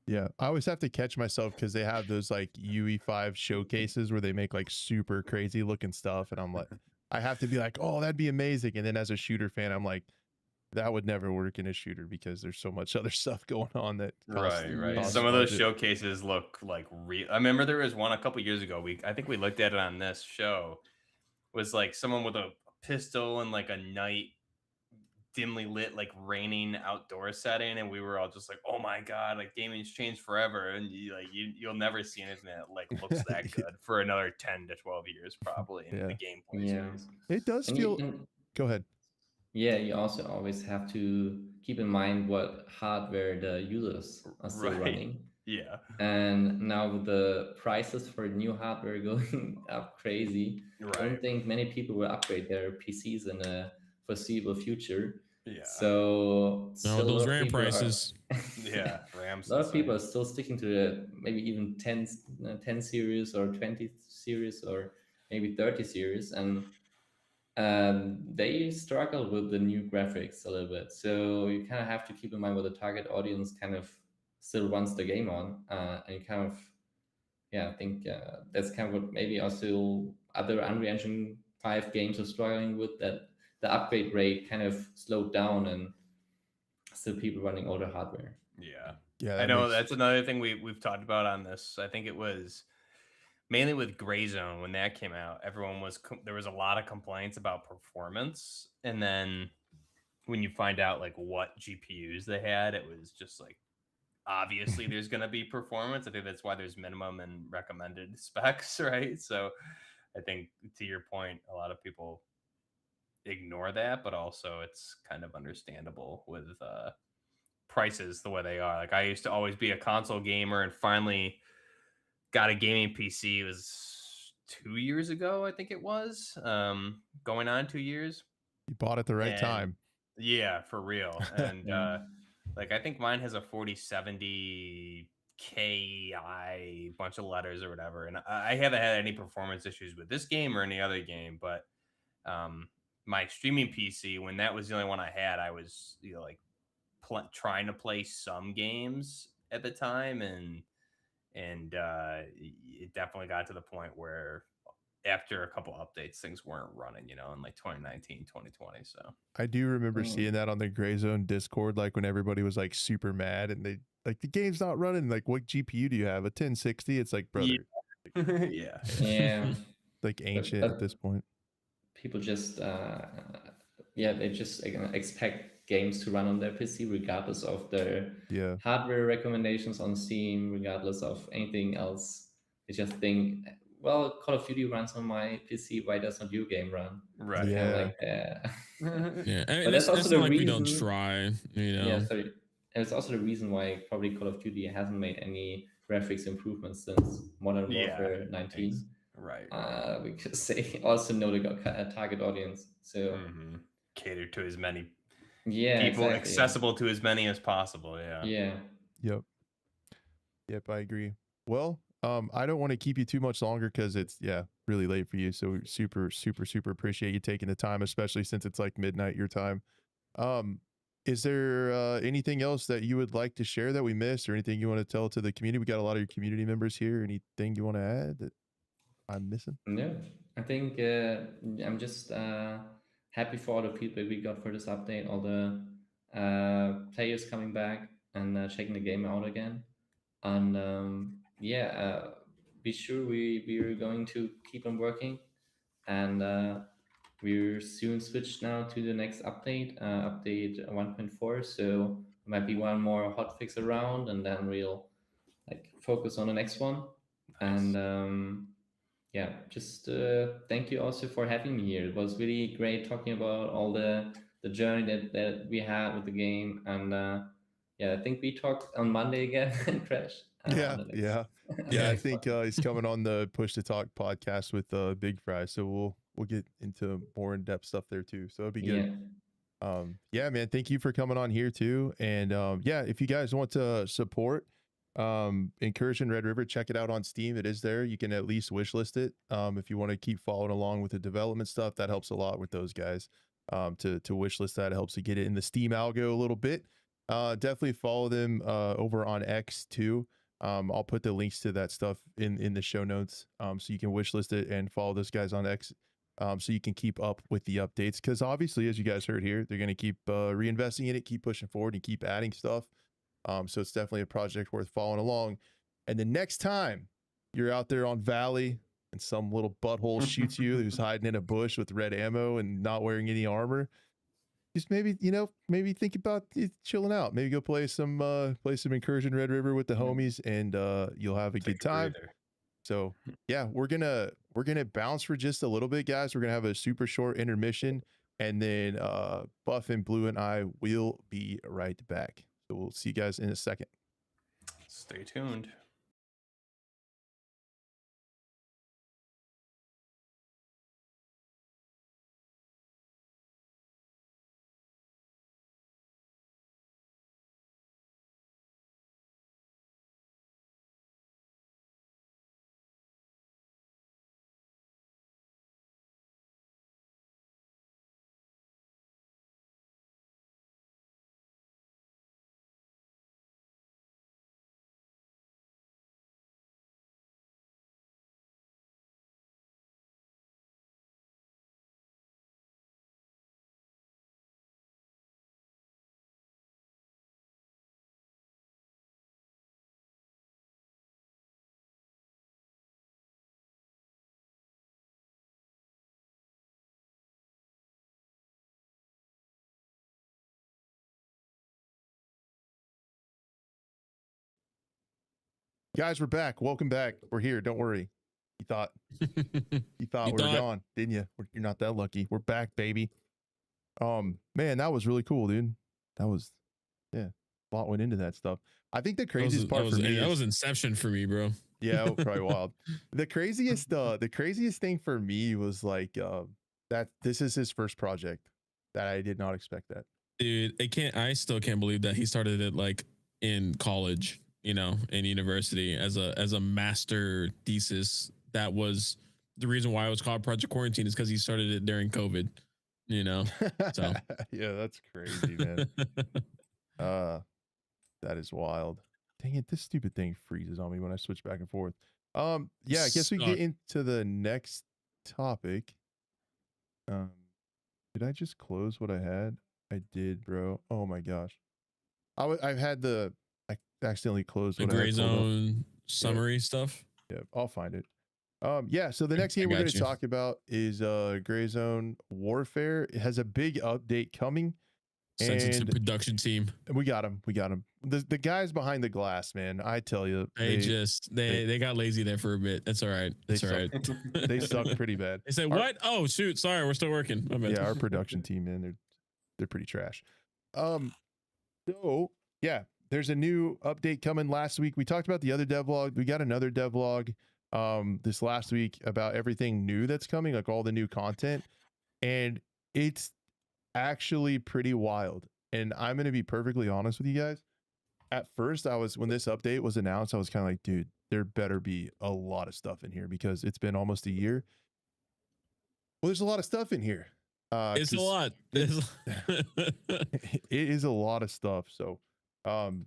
Yeah, I always have to catch myself because they have those like UE5 showcases where they make like super crazy looking stuff, and I'm like, I have to be like, oh, that'd be amazing. And then as a shooter fan, I'm like, that would never work in a shooter because there's so much other stuff going on that right. Some of those showcases look like real. I remember there was one a couple years ago. I think we looked at it on this show. It was like someone with a pistol and like a night dimly lit like raining outdoor setting, and we were all just like, oh my god, like gaming's changed forever, and you'll never see anything that like looks that good for another 10 to 12 years probably in the gameplay space. It does feel go ahead. Yeah, you also always have to keep in mind what hardware the users are still running. Yeah. And now with the prices for new hardware going up crazy, I don't think many people will upgrade their PCs in a foreseeable future. Yeah. So those RAM prices. RAMs. A lot of people are still sticking to the maybe even 10 series or 20 series or maybe 30 series, and they struggle with the new graphics a little bit. So you kind of have to keep in mind what the target audience kind of still wants the game on, and you kind of, I think that's kind of what maybe also other Unreal Engine 5 games are struggling with, that the upgrade rate kind of slowed down and still people running older hardware. Yeah. Yeah, I that know makes that's another thing we've talked about on this. I think it was mainly with Gray Zone when that came out. Everyone was there was a lot of complaints about performance, and then when you find out like what GPUs they had, it was just like obviously there's going to be performance. I think that's why there's minimum and recommended specs, right? So I think to your point, a lot of people ignore that, but also it's kind of understandable with prices the way they are. Like I used to always be a console gamer and finally got a gaming PC. It was 2 years ago, I think it was, going on 2 years. you bought at the right And time. yeah, for real. And Yeah. like I think mine has a 4070 KI, bunch of letters or whatever. And I haven't had any performance issues with this game or any other game, but my streaming PC, when that was the only one I had, I was like trying to play some games at the time, and it definitely got to the point where after a couple updates things weren't running, in like 2019, 2020. So I do remember Mm. seeing that on the Gray Zone Discord, like when everybody was like super mad and they like the game's not running. Like, what GPU do you have? A 1060? It's like, brother, yeah. Yeah. like ancient at this But point. people just they just expect games to run on their PC regardless of their Yeah. hardware recommendations on Steam, regardless of anything else. They just think, well, Call of Duty runs on my PC, why does not your game run? Right. Kind of Yeah. like Yeah, but and that's also it's the not like we don't reason. try, Yeah, sorry. And it's also the reason why probably Call of Duty hasn't made any graphics improvements since Modern Yeah. Warfare 19. Right. Because they also know they got a target audience. So Cater to as many yeah, people, exactly. accessible to as many as possible. Yeah. Yeah. Yep. Yep, I agree. Well, I don't want to keep you too much longer because it's really late for you. So we super appreciate you taking the time, especially since it's like midnight your time. Is there anything else that you would like to share that we missed, or anything you want to tell to the community? We got a lot of your community members here. Anything you want to add that I'm missing? No, I think I'm just happy for all the feedback we got for this update, all the players coming back and checking the game out again. And be sure we're going to keep on working, and we're soon switched now to the next update, update 1.4. So there might be one more hotfix around, and then we'll like focus on the next one. Nice. And just thank you also for having me here. It was really great talking about all the journey that we had with the game. And I think we talked on Monday again and Crash. Yeah. I next think he's coming on the Push to Talk podcast with Big Fry, so we'll get into more in-depth stuff there too. So it'll be good. Man, thank you for coming on here too. And if you guys want to support Incursion Red River, check it out on Steam. It is there. You can at least wishlist it. If you want to keep following along with the development stuff, that helps a lot with those guys. To wishlist that, it helps to get it in the Steam algo a little bit. Definitely follow them over on X too. I'll put the links to that stuff in the show notes, so you can wishlist it and follow those guys on X, so you can keep up with the updates. Because obviously, as you guys heard here, they're going to keep reinvesting in it, keep pushing forward, and keep adding stuff. So it's definitely a project worth following along. And the next time you're out there on Valley and some little butthole shoots you who's hiding in a bush with red ammo and not wearing any armor, just maybe think about chilling out. Maybe go play some Incursion Red River with the homies, and you'll have a good time. So we're gonna bounce for just a little bit, guys. We're gonna have a super short intermission, and then Buff and Blue and I will be right back. So we'll see you guys in a second. Stay tuned. Guys, we're back. Welcome back. We're here. Don't worry. You thought we were gone, didn't you? You're not that lucky. We're back, baby. Man, that was really cool, dude. That was, yeah, a lot went into that stuff. I think the craziest part for me that was Inception for me, bro. Yeah, probably wild. The craziest thing for me was like that this is his first project. That I did not expect that. Dude, I still can't believe that he started it like in college, you know, in university as a master thesis. That was the reason why it was called Project Quarantine, is because he started it during COVID, you know. So yeah, that's crazy, man. That is wild. Dang it, this stupid thing freezes on me when I switch back and forth. Yeah, I guess we get into the next topic. Did I just close what I had? I did, bro. Oh my gosh. I've had I accidentally closed the gray zone summary stuff. Yeah, I'll find it. Yeah, so the next game we're going to talk about is Gray Zone Warfare. It has a big update coming. Sent it to the production team. We got him. The guys behind the glass, man. I tell you, they got lazy there for a bit. That's all right. That's all right. They suck pretty bad. They said, "What? Oh shoot, sorry, we're still working." Yeah, our production team, man, they're pretty trash. So yeah, there's a new update coming. Last week we talked about the other devlog. We got another devlog this last week about everything new that's coming, like all the new content, and it's actually pretty wild. And I'm going to be perfectly honest with you guys. At first, when this update was announced, I was kind of like, dude, there better be a lot of stuff in here because it's been almost a year. Well, there's a lot of stuff in here. It's a lot. It is a lot of stuff. So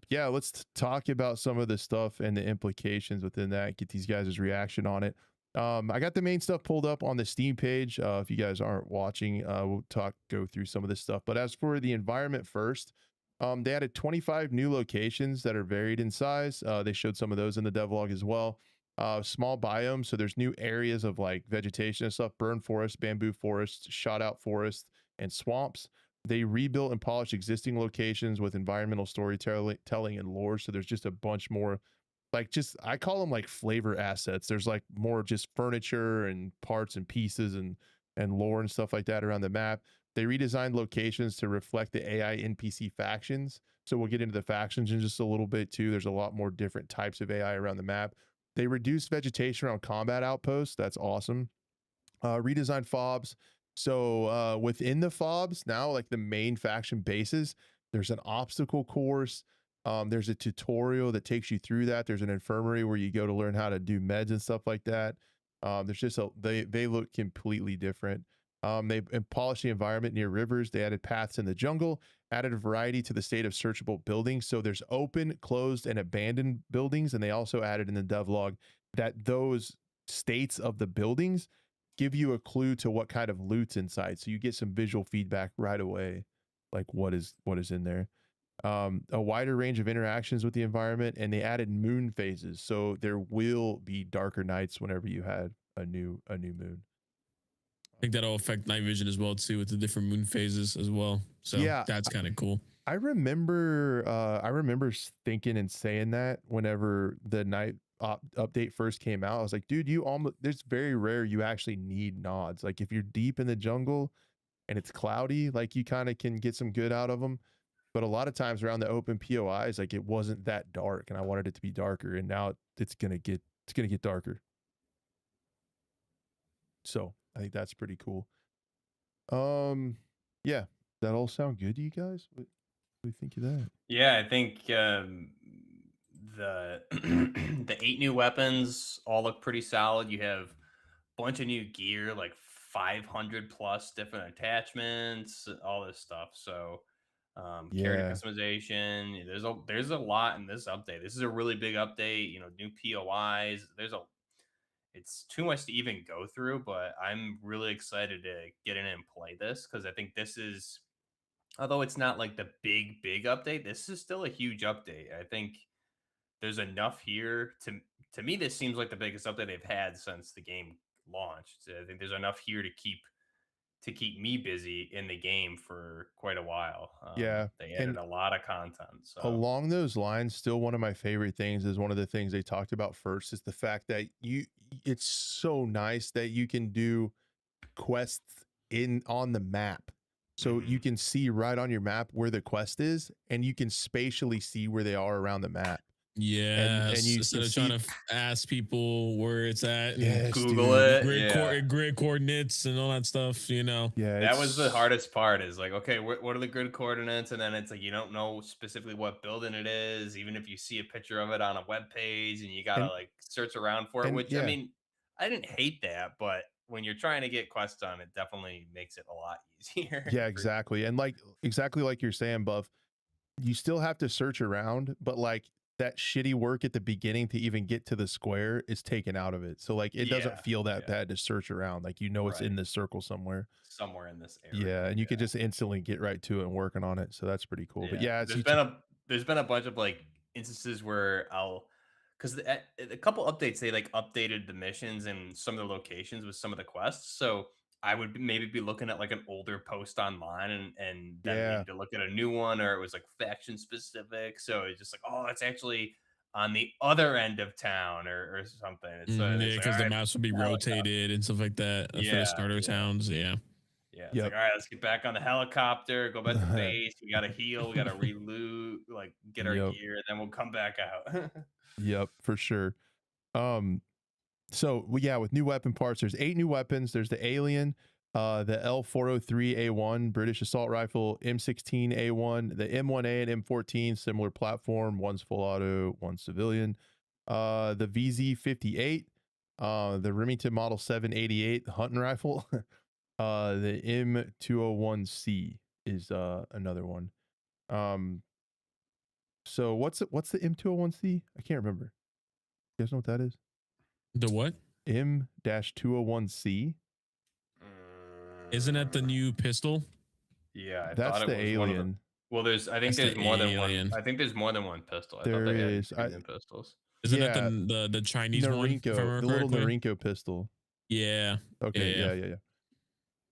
yeah, let's talk about some of the stuff and the implications within that, get these guys' reaction on it. I got the main stuff pulled up on the Steam page. If you guys aren't watching, we'll go through some of this stuff. But as for the environment first, they added 25 new locations that are varied in size. They showed some of those in the devlog as well. Small biomes, so there's new areas of like vegetation and stuff, burn forest, bamboo forest, shot out forest, and swamps. They rebuilt and polished existing locations with environmental storytelling and lore. So there's just a bunch more, like, just, I call them like flavor assets. There's like more just furniture and parts and pieces and lore and stuff like that around the map. They redesigned locations to reflect the AI NPC factions. So we'll get into the factions in just a little bit too. There's a lot more different types of AI around the map. They reduced vegetation around combat outposts. That's awesome. Redesigned fobs. So within the fobs now, like the main faction bases, there's an obstacle course. There's a tutorial that takes you through that. There's an infirmary where you go to learn how to do meds and stuff like that. There's just they look completely different. They polished the environment near rivers. They added paths in the jungle, added a variety to the state of searchable buildings. So there's open, closed, and abandoned buildings. And they also added in the devlog that those states of the buildings give you a clue to what kind of loot's inside. So you get some visual feedback right away, like what is in there. A wider range of interactions with the environment, and they added moon phases. So there will be darker nights whenever you had a new moon. I think that'll affect night vision as well too, with the different moon phases as well. So yeah, that's kind of cool. I remember thinking and saying that whenever the night update first came out. I was like, dude, there's very rare you actually need nods. Like if you're deep in the jungle and it's cloudy, like you kind of can get some good out of them. But a lot of times around the open POIs, like it wasn't that dark, and I wanted it to be darker, and now it's gonna get darker. So I think that's pretty cool. Yeah, that all sound good to you guys? What do you think of that? Yeah, I think the the 8 new weapons all look pretty solid. You have a bunch of new gear, like 500 plus different attachments, all this stuff. So character customization. There's a lot in this update. This is a really big update. You know, new POIs. It's too much to even go through, but I'm really excited to get in and play this because I think this is, although it's not like the big update, this is still a huge update. I think there's enough here to me. This seems like the biggest update they've had since the game launched. So I think there's enough here to keep to keep me busy in the game for quite a while. Yeah, They and added a lot of content. So along those lines, still one of my favorite things is one of the things they talked about first is the fact that it's so nice that you can do quests in on the map. So you can see right on your map where the quest is, and you can spatially see where they are around the map. Yes, you instead can of trying see, to ask people where it's at and yes, Google dude. it. Yeah. grid coordinates and all that stuff, you know. Yeah, That was the hardest part is like, okay, what are the grid coordinates? And then it's like, you don't know specifically what building it is, even if you see a picture of it on a web page and you got to and like search around for it, and which I yeah, mean, I didn't hate that, but when you're trying to get quests done, it definitely makes it a lot easier. yeah, for sure. exactly. And like exactly like you're saying, Buff, you still have to search around, but like that shitty work at the beginning to even get to the square is taken out of it. So like it doesn't Yeah. feel that Yeah. bad to search around. Like it's in Right. this circle somewhere. Somewhere in this Yeah, area. and you can just instantly get right to it and working on it. So that's pretty cool. But Yeah, yeah, it's there's been a bunch of like instances where I'll because a couple updates they like updated the missions and some of the locations with some of the quests. So I would maybe be looking at like an older post online and then yeah. needed to look at a new one or it was like faction specific. So it's just like, oh, it's actually on the other end of town or something. Yeah, It's like, all because the right, maps would be helicopter. rotated and stuff like that for the Yeah, starter yeah. towns. Yeah. Yeah, it's like, Yep. all right, let's get back on the helicopter, go back to base. We gotta heal, we gotta reloot, like get our Yep. gear, then we'll come back out. Yep, for sure. Um so yeah, with new weapon parts, there's 8 new weapons. There's the Alien, the L403A1 British assault rifle, M16A1, the M1A and M14 similar platform, one's full auto, one's civilian. The VZ58, the Remington Model 788 hunting rifle. The M201C is another one. So what's the M201C? I can't remember. You guys know what that is? The what? M-201C. Isn't that the new pistol? Yeah, I That's thought the it was one of the Alien. well, I think That's the there's more than one. Alien. I think there's more than one pistol. I thought There they added is. 2 new pistols. Isn't that Yeah, the Chinese one? If I Narinko, remember the little correctly. Narinko pistol. Yeah. Okay, Yeah.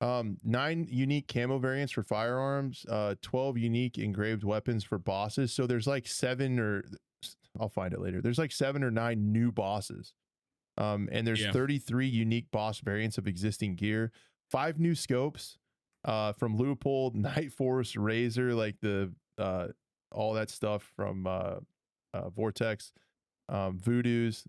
yeah. 9 unique camo variants for firearms, 12 unique engraved weapons for bosses. So there's like 7 or I'll find it later. There's like 7 or 9 new bosses. And there's 33 unique boss variants of existing gear, 5 new scopes, from Leupold, Night Force, Razor, like the all that stuff from Vortex, Voodoos,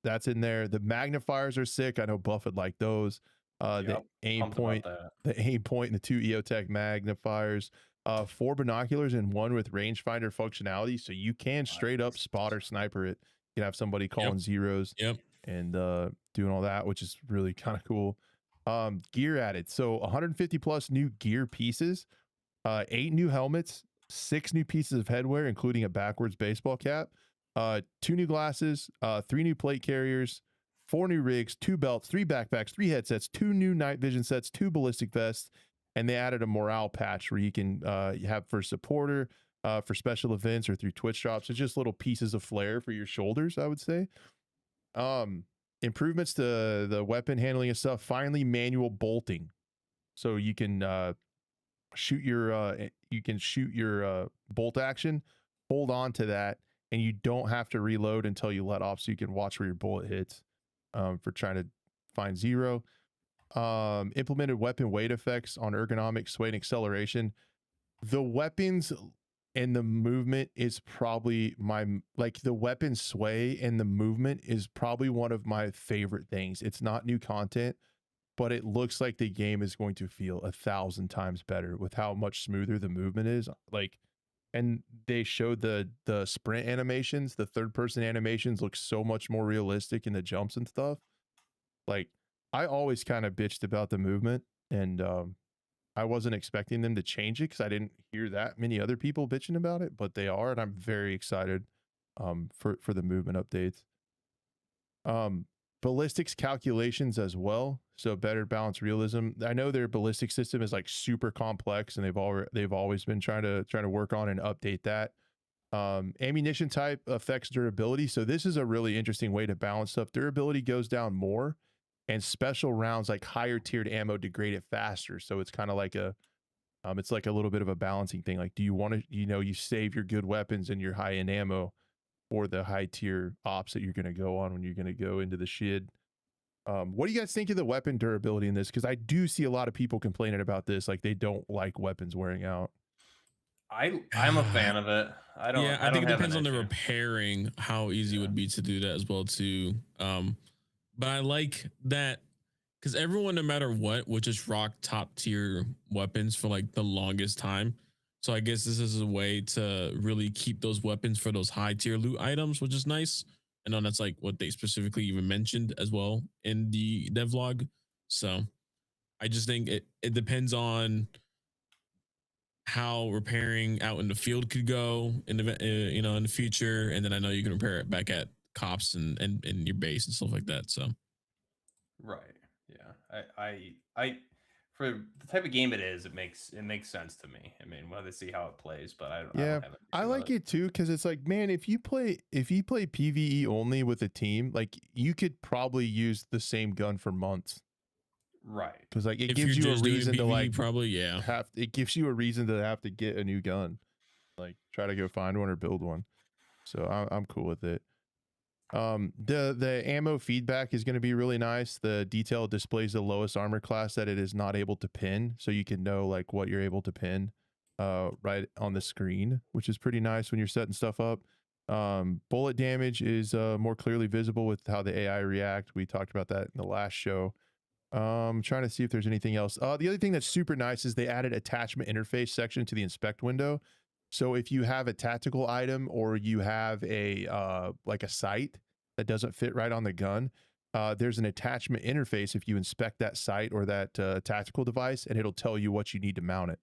that's in there. The magnifiers are sick. I know Buff would like those. The aim Pumped point, about the aim point, and the 2 EOTech magnifiers. 4 binoculars and 1 with rangefinder functionality, so you can straight up spot or sniper it. You can have somebody calling zeros and doing all that, which is really kind of cool. Gear added, so 150 plus new gear pieces, 8 new helmets, 6 new pieces of headwear, including a backwards baseball cap, 2 new glasses, 3 new plate carriers, 4 new rigs, 2 belts, 3 backpacks, 3 headsets, 2 new night vision sets, 2 ballistic vests, and they added a morale patch where you can have for supporter, for special events or through Twitch drops. It's just little pieces of flair for your shoulders, I would say. Improvements to the weapon handling and stuff. Finally, manual bolting, so you can shoot your bolt action, hold on to that, and you don't have to reload until you let off, so you can watch where your bullet hits for trying to find zero. Implemented weapon weight effects on ergonomic sway and acceleration. The weapons and the movement is probably the weapon sway and the movement is probably one of my favorite things. It's not new content, but it looks like the game is going to feel 1,000 times better with how much smoother the movement is. Like, and they showed the sprint animations, the 3rd-person animations look so much more realistic in the jumps and stuff. Like, I always kind of bitched about the movement, and I wasn't expecting them to change it because I didn't hear that many other people bitching about it, but they are, and I'm very excited for the movement updates. Ballistics calculations as well, so better balanced realism. I know their ballistic system is like super complex, and they've always been trying to work on and update that. Ammunition type affects durability, so this is a really interesting way to balance stuff. Durability goes down more and special rounds like higher tiered ammo degrade it faster. So it's kind of like it's like a little bit of a balancing thing. Like, do you want to, you save your good weapons and your high end ammo for the high tier ops that you're going to go on when you're going to go into the shid. What do you guys think of the weapon durability in this? Because I do see a lot of people complaining about this, like they don't like weapons wearing out. I'm a fan of it. I don't. Yeah, I I think don't it have depends an on the issue. repairing, how easy it would be to do that as well too. But I like that because everyone, no matter what, would just rock top tier weapons for like the longest time. So I guess this is a way to really keep those weapons for those high tier loot items, which is nice. I know that's like what they specifically even mentioned as well in the devlog. So I just think it depends on how repairing out in the field could go in the in the future, and then I know you can repair it back at cops and in your base and stuff like that. So Right. Yeah. I for the type of game it is, it makes sense to me. I mean, we'll have to see how it plays, but I Yeah, don't have an I issue with like it too because it's like, man, if you play PvE only with a team, like you could probably use the same gun for months. Right. Because like it if gives you're you a just doing reason to PvE, like probably it gives you a reason to have to get a new gun, like try to go find one or build one. So I'm cool with it. The ammo feedback is going to be really nice. The detail displays the lowest armor class that it is not able to pin, so you can know like what you're able to pin right on the screen, which is pretty nice when you're setting stuff up. Bullet damage is more clearly visible with how the AI react. We talked about that in the last show. Trying to see if there's anything else. The other thing that's super nice is they added attachment interface section to the inspect window. So if you have a tactical item or you have a like a sight that doesn't fit right on the gun, there's an attachment interface if you inspect that sight or that tactical device, and it'll tell you what you need to mount it,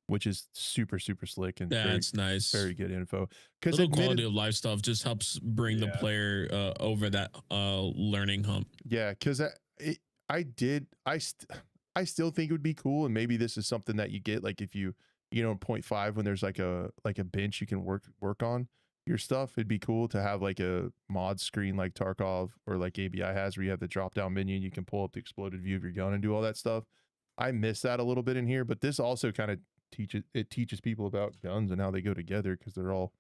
which is super slick and that's nice. very good info. Because little quality of life stuff just helps bring the player over that learning hump. Yeah, because I still think it would be cool, and maybe this is something that you get like if you 0.5 when there's like a bench you can work on your stuff. It'd be cool to have like a mod screen like Tarkov or like ABI has, where you have the drop down menu and you can pull up the exploded view of your gun and do all that stuff. I miss that a little bit in here, but this also kind of teaches people about guns and how they go together, because they're all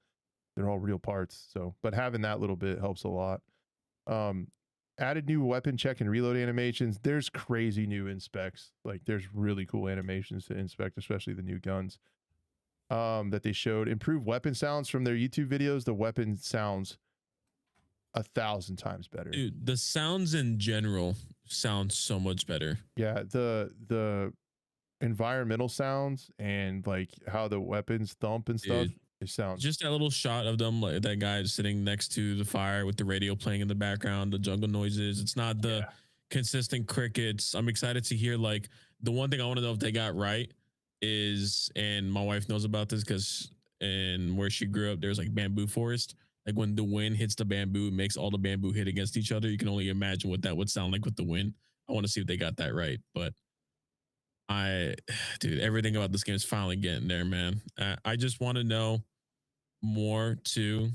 real parts. So, but having that little bit helps a lot. Added new weapon check and reload animations. There's crazy new inspects. Like there's really cool animations to inspect, especially the new guns that they showed. Improved weapon sounds from their YouTube videos. The weapon sounds 1,000 times better. Dude, the sounds in general sound so much better. Yeah, the environmental sounds and like how the weapons thump and stuff. Dude, it sounds just that little shot of them, like that guy sitting next to the fire with the radio playing in the background, the jungle noises. It's not the consistent crickets. I'm excited to hear, like, the one thing I want to know if they got right is, and my wife knows about this because in where she grew up, there's like bamboo forest. Like when the wind hits the bamboo, it makes all the bamboo hit against each other. You can only imagine what that would sound like with the wind. I want to see if they got that right. But dude, everything about this game is finally getting there, man. I just want to know more too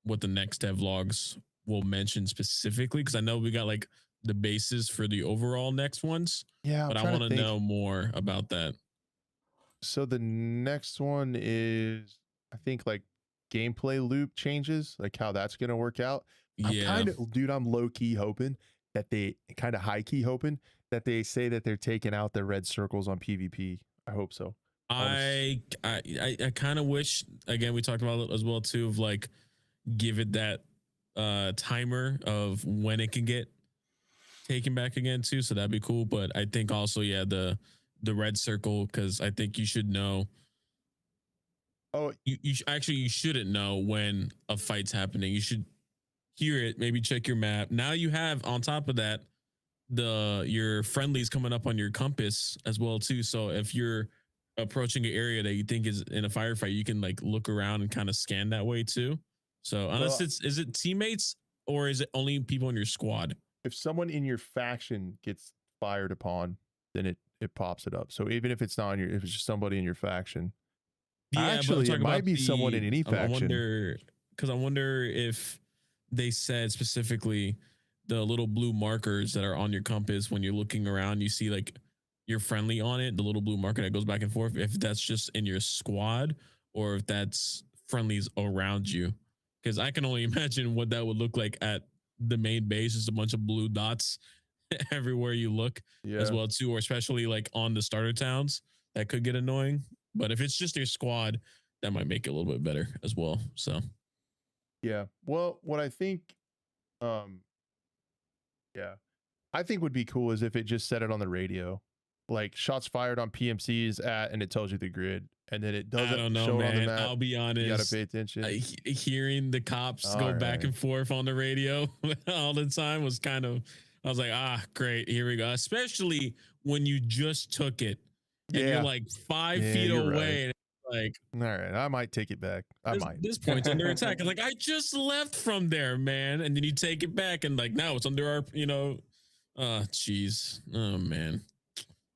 what the next devlogs will mention specifically, because I know we got like the basis for the overall next ones. Yeah, but I want to know more about that. So the next one is, I think, like gameplay loop changes, like how that's going to work out. I'm low key hoping that they high key hoping that they say that they're taking out the red circles on PvP. I hope so. I kind of wish, again, we talked about it as well too, of like give it that timer of when it can get taken back again too. So that'd be cool. But I think also, the red circle, because I think you should know. Oh, you shouldn't know when a fight's happening. You should hear it, maybe check your map. Now you have, on top of that, your friendlies coming up on your compass as well too. So if you're approaching an area that you think is in a firefight, you can like look around and kind of scan that way too. So unless is it teammates or is it only people in your squad? If someone in your faction gets fired upon, then it pops it up. So even if it's not if it's just somebody in your faction. Yeah, actually, it might be someone in any faction. I wonder if they said specifically the little blue markers that are on your compass when you're looking around, you see like you're friendly on it, the little blue marker that goes back and forth, if that's just in your squad or if that's friendlies around you. Because I can only imagine what that would look like at the main base, just a bunch of blue dots everywhere you look as well too, or especially like on the starter towns, that could get annoying. But if it's just your squad, that might make it a little bit better as well. So Yeah. Well, what I think, yeah, I think would be cool is if it just said it on the radio, like shots fired on PMCs at, and it tells you the grid, and then it I doesn't don't know, show it on the man. map. I'll be honest. You gotta pay attention. Hearing the cops All go back right. and forth on the radio all the time was kind of, I was like, great, here we go. Especially when you just took it and you're like 5 feet you're away. right. And it's like, all right, I might take it back. I might. this point's under attack. It's like, I just left from there, man. And then you take it back and like, now it's under our, jeez. Oh, man.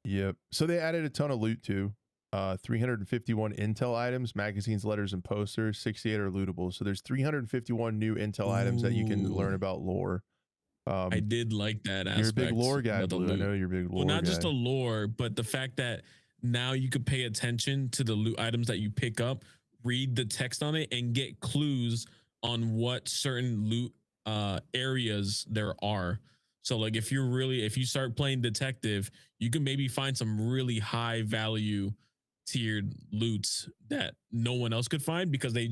Yep. So they added a ton of loot too. 351 intel items, magazines, letters, and posters. 68 are lootable. So there's 351 new intel items that you can learn about lore. I did like that aspect. You're a big lore guy, Blue. I know you're a big lore guy. Well, not just the lore, but the fact that now you could pay attention to the loot items that you pick up, read the text on it, and get clues on what certain loot areas there are. So like if you start playing detective, you can maybe find some really high value tiered loots that no one else could find because they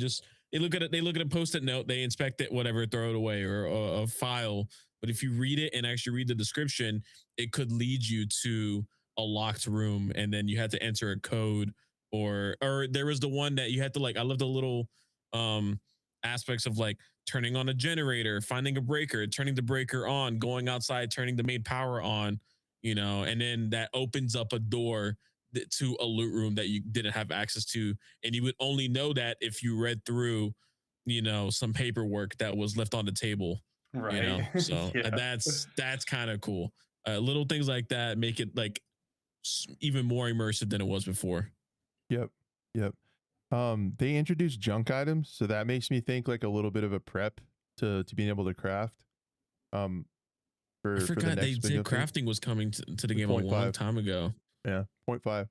look at a post-it note, they inspect it, whatever, throw it away, or a file. But if you read it and actually read the description, it could lead you to a locked room, and then you had to enter a code, or there was the one that you had to like, I love the little aspects of like turning on a generator, finding a breaker, turning the breaker on, going outside, turning the main power on, and then that opens up a door to a loot room that you didn't have access to. And you would only know that if you read through, some paperwork that was left on the table. Right. So that's kind of cool. Little things like that make it like even more immersive than it was before. Yep. They introduced junk items, so that makes me think like a little bit of a prep to being able to craft. I forgot they said crafting was coming to the game a long time ago. Yeah, 0.5.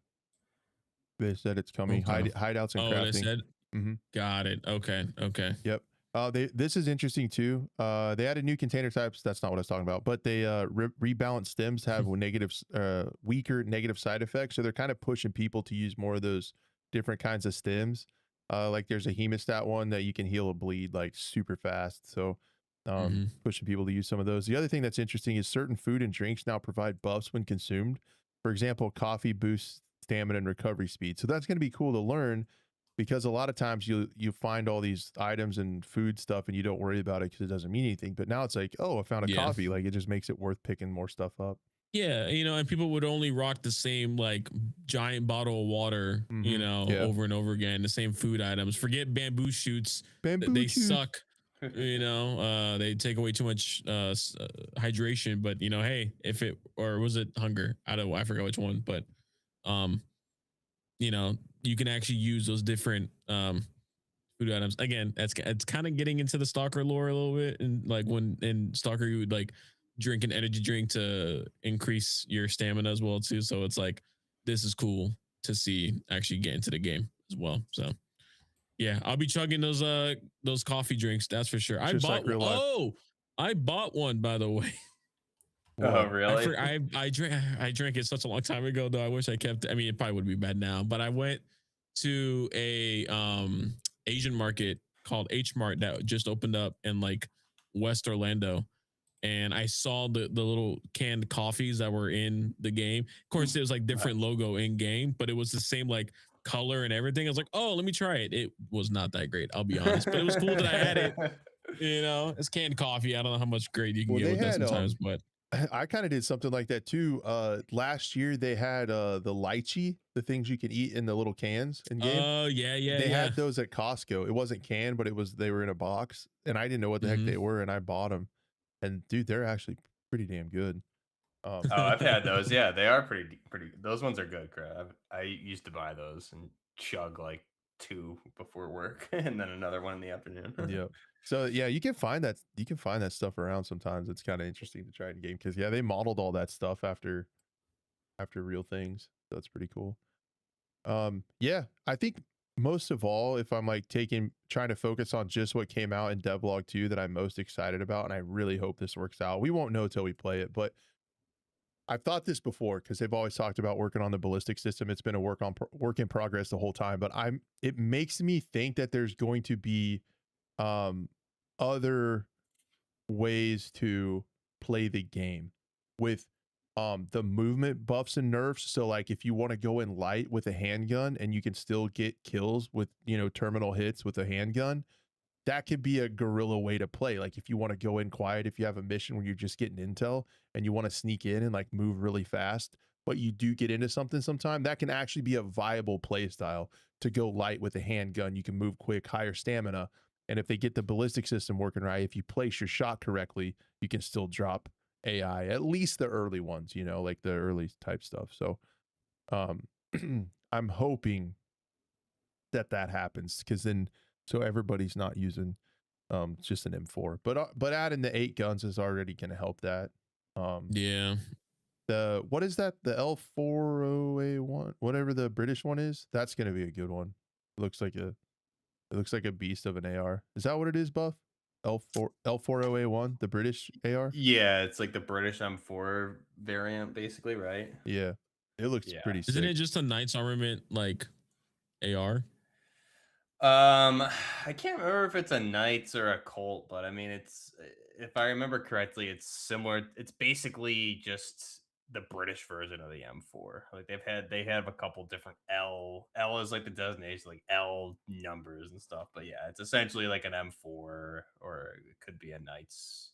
They said it's coming. Okay. Hideouts and crafting. They said. Got it. Okay. Yep. This is interesting too. They added new container types. That's not what I was talking about, but they rebalanced stems have weaker negative side effects. So they're kind of pushing people to use more of those different kinds of stems. Like there's a hemostat one that you can heal a bleed like super fast. So pushing people to use some of those. The other thing that's interesting is certain food and drinks now provide buffs when consumed. For example, coffee boosts stamina and recovery speed. So that's going to be cool to learn, because a lot of times you find all these items and food stuff and you don't worry about it because it doesn't mean anything. But now it's like, oh, I found a coffee. Like it just makes it worth picking more stuff up. Yeah, and people would only rock the same like giant bottle of water, over and over again, the same food items. Forget bamboo shoots. They suck. They take away too much hydration, but hey, or was it hunger? I forgot which one, but you can actually use those different food items. Again, it's kind of getting into the Stalker lore a little bit, and like when in Stalker you would like drink an energy drink to increase your stamina as well too. So it's like, this is cool to see actually get into the game as well. So yeah, I'll be chugging those coffee drinks. That's for sure. I bought one, by the way. Oh, really? I drank it such a long time ago, though. I wish I kept it. I mean, it probably would be bad now, but I went to a Asian market called H Mart that just opened up in like West Orlando. And I saw the little canned coffees that were in the game. Of course, it was like different logo in game, but it was the same like color and everything. I was like, oh, let me try it. It was not that great, I'll be honest, but it was cool that I had it. It's canned coffee. I don't know how much grade you can get with that sometimes, but I kind of did something like that too. Last year they had the lychee, the things you can eat in the little cans in game. Oh yeah. They had those at Costco. It wasn't canned, but they were in a box, and I didn't know what the heck they were, and I bought them. And dude, they're actually pretty damn good. I've had those. Yeah, they are pretty. Those ones are good, crap. I used to buy those and chug like 2 before work and then another one in the afternoon. Yep. So yeah, you can find that stuff around sometimes. It's kind of interesting to try in game because yeah, they modeled all that stuff after real things. So that's pretty cool. Yeah, I think most of all, if I'm like trying to focus on just what came out in Devlog 2 that I'm most excited about, and I really hope this works out. We won't know till we play it, but I've thought this before because they've always talked about working on the ballistic system. It's been a work in progress the whole time, but it makes me think that there's going to be other ways to play the game with the movement buffs and nerfs. So like if you want to go in light with a handgun and you can still get kills with, you know, terminal hits with a handgun, that could be a guerrilla way to play. Like if you want to go in quiet, if you have a mission where you're just getting intel and you want to sneak in and like move really fast, but you do get into something sometime, that can actually be a viable play style to go light with a handgun. You can move quick, higher stamina. And if they get the ballistic system working right, if you place your shot correctly, you can still drop AI, at least the early ones, you know, like the early type stuff. So I'm hoping that happens because then so everybody's not using just an M4. But adding the 8 guns is already going to help that. Yeah. The what is that? The L40A1, whatever the British one is, that's going to be a good one. It looks like a beast of an AR. Is that what it is, Buff? L40A1, the British AR? Yeah, it's like the British M4 variant, basically, right? Yeah. It looks pretty sick. Isn't it just a Knights Armament like AR? I can't remember if it's a Knights or a Colt, but I mean, it's, if I remember correctly, it's similar. It's basically just the British version of the M4. Like they have a couple different L is like the designation, like L numbers and stuff. But yeah, it's essentially like an M4, or it could be a Knights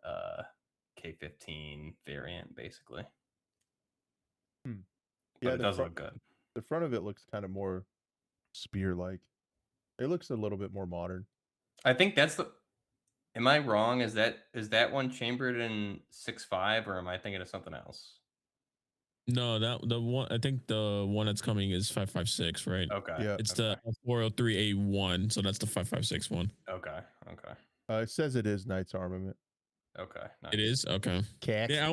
K15 variant, basically. Yeah, it does look good. The front of it looks kind of more spear-like. It looks a little bit more modern. I think that's the. Am I wrong? Is that one chambered in 6.5, or am I thinking of something else? No, the one, I think the one that's coming is 5.56, right? Okay. Yeah. It's the 403A1, so that's the 5.56 one. Okay. It says it is Knights Armament. Okay. Nice. It is okay. Cax. Yeah, I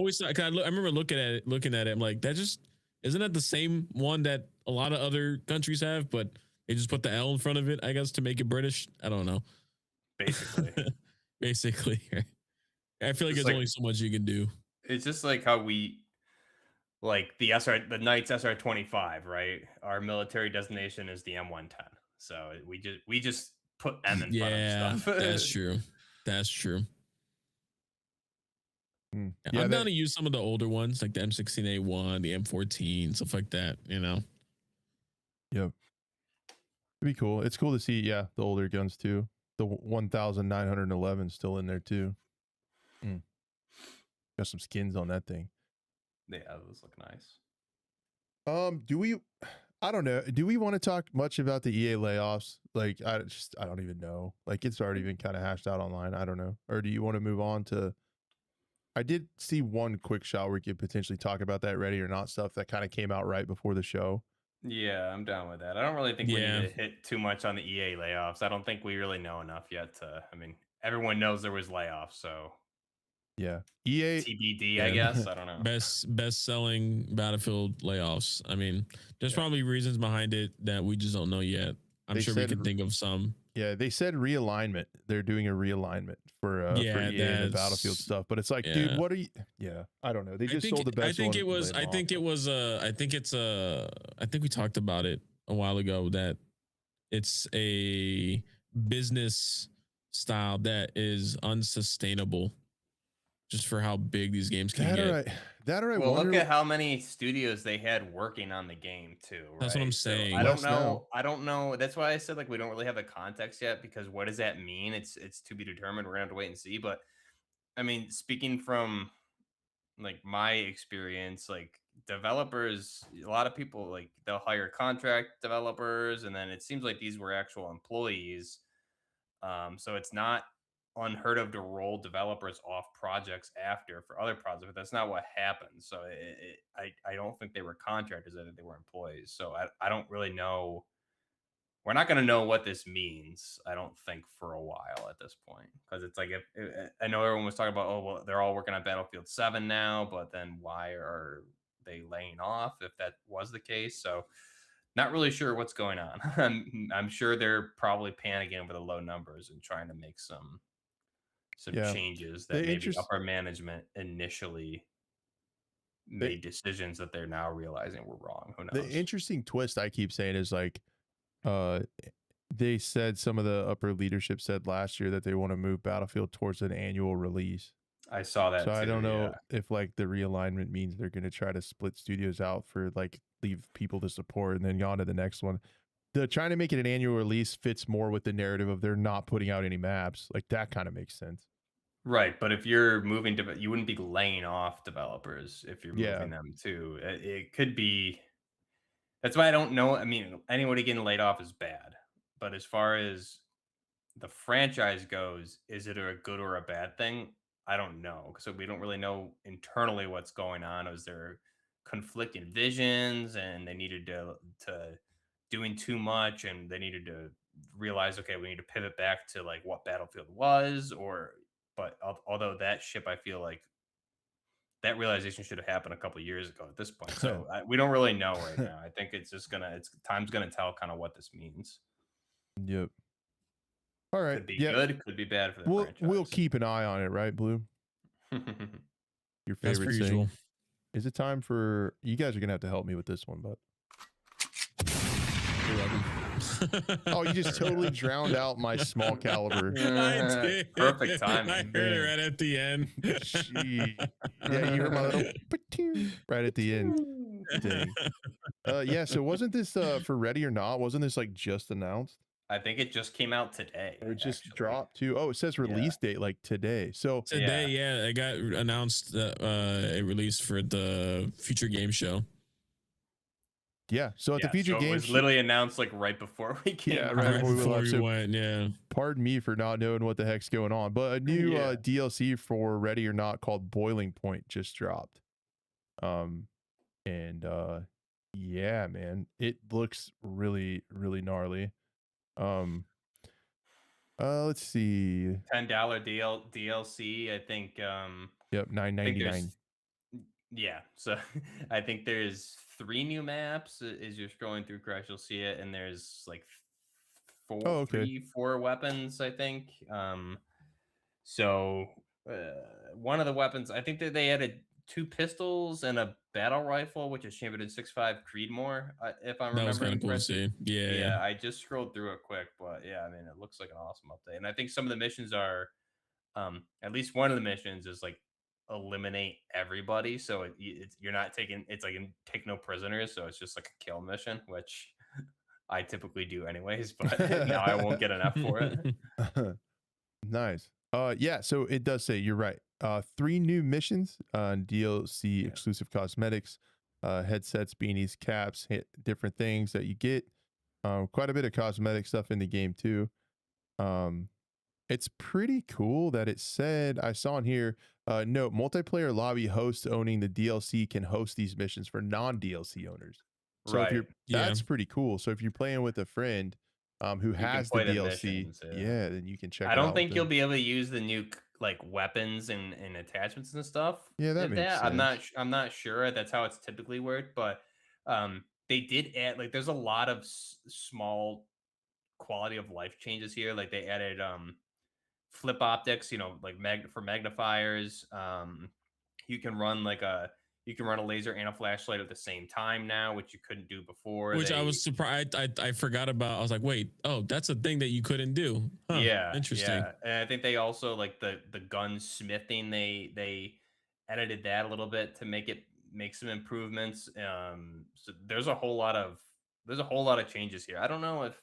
remember looking at it. I'm like, that just isn't that the same one that a lot of other countries have, but they just put the L in front of it, I guess, to make it British. I don't know. Basically. I feel like there's only so much you can do. It's just like how we, like the Knights SR25, right? Our military designation is the M110. So we just put M in front of stuff. That's true. Yeah, I'm down to use some of the older ones, like the M16A1, the M14, stuff like that, you know? Yep. It'd be cool. It's cool to see, the older guns too. The 1911 still in there too. Got some skins on that thing. Yeah, those look nice. I don't know. Do we want to talk much about the EA layoffs? Like, I don't even know. Like, it's already been kind of hashed out online. I don't know. Or do you want to move on to? I did see one quick shot where we could potentially talk about that ready or not stuff that kind of came out right before the show. Yeah, I'm down with that. I don't really think we need to hit too much on the EA layoffs. I don't think we really know enough yet to, I mean, everyone knows there was layoffs, so yeah. EA TBD, I guess. I don't know. Best selling Battlefield layoffs. I mean, there's probably reasons behind it that we just don't know yet. I'm sure we can think of some. Yeah, they said realignment. They're doing a realignment for EA and the Battlefield stuff. But it's like, dude, what are you? Yeah, I don't know. They just sold the best. I think we talked about it a while ago that it's a business style that is unsustainable just for how big these games can get. Well, look at how many studios they had working on the game too. Right? That's what I'm saying. So I don't know. That's why I said like we don't really have the context yet, because what does that mean? It's to be determined. We're gonna have to wait and see. But I mean, speaking from like my experience, like developers, a lot of people like they'll hire contract developers, and then it seems like these were actual employees. So it's not unheard of to roll developers off projects after for other projects, but that's not what happened. So I don't think they were contractors. I think they were employees. So I don't really know we're not going to know what this means, I don't think, for a while at this point. Because it's like, I know everyone was talking about, oh, well, they're all working on Battlefield 7 now, but then why are they laying off if that was the case? So not really sure what's going on. I'm sure they're probably panicking over the low numbers and trying to make some Yeah. changes that The maybe interest upper management initially the made decisions that they're now realizing were wrong. Who the knows? interesting twist I keep saying is like uh they said some of the upper leadership said last year that they want to move Battlefield towards an annual release. I saw that So I too. don't know Yeah. if like the realignment means they're going to try to split studios out for like leave people to support and then go on to the next one. The trying to make it an annual release fits more with the narrative of they're not putting out any maps. Like that kind of makes sense. Right, but if you're moving to, you wouldn't be laying off developers if you're Yeah. moving them too. It could be. That's why I don't know. I mean, anybody getting laid off is bad, but as far as the franchise goes, is it a good or a bad thing? I don't know, because we don't really know internally what's going on. Is there conflicting visions, and they needed to doing too much, and they needed to realize, okay, we need to pivot back to like what Battlefield was, or but although that ship, I feel like that realization should have happened a couple years ago at this point. So we don't really know right now. I think it's just it's time's gonna tell kind of what this means. Yep. All right. Could be Yeah. good, could be bad for the We'll franchise. keep an eye on it, right, Blue? Your As favorite per thing. usual. Is it time for you guys are gonna have to help me with this one, but You're welcome. oh, you just totally drowned out my small caliber. I did. Perfect I timing. heard it right at the end. Gee. Yeah, you heard my little pa-ting right at the end. Dang. Yeah, so wasn't this for Ready or Not? Wasn't this like just announced? I think it just came out today. Or it just actually. dropped too? Oh, it says release date like today. So Today, yeah, it got announced that it released for the Future Game Show. yeah, so at the Future so Game it was Show, literally announced like right before we came Yeah, out. right Right before we before left, we so- went, yeah. pardon me for not knowing what the heck's going on, but a new Yeah. DLC for Ready or Not called Boiling Point just dropped. And yeah, man, it looks really, really gnarly. Let's see. $10 DLC. I think. Yep, $9.99. Yeah, so I think there's 3 new maps as you're scrolling through Crash. You'll see it, and there's like Oh, okay. 4 weapons, I think. So one of the weapons, I think that they added 2 pistols and a battle rifle, which is chambered in 6.5 Creedmoor, if I'm That was kind remembering of cool to correctly. see. Yeah. I just scrolled through it quick, but yeah, I mean, it looks like an awesome update. And I think some of the missions are, at least one of the missions is like eliminate everybody. So you're not taking, it's like take no prisoners. So it's just like a kill mission, which I typically do anyways, but now I won't get an F for it. Nice. Yeah, so it does say you're right. 3 new missions, DLC exclusive cosmetics, headsets, beanies, caps, different things that you get. Quite a bit of cosmetic stuff in the game too. It's pretty cool that it said, I saw in here, note, multiplayer lobby hosts owning the DLC can host these missions for non-DLC owners. So if you're, that's pretty cool. So if you're playing with a friend who has the DLC, missions, then you can check it out. I don't think you'll be able to use the new like weapons and attachments and stuff. Yeah, that makes sense. I'm not sure that's how it's typically worked, but they did add, like, there's a lot of small quality of life changes here. Like they added flip optics, like for magnifiers. You can run a laser and a flashlight at the same time now, which you couldn't do before. Which I was surprised. I forgot about. I was like, wait, oh, that's a thing that you couldn't do. Huh, yeah, interesting. Yeah. And I think they also, like, the gunsmithing, they edited that a little bit to make some improvements. So there's a whole lot of changes here. I don't know if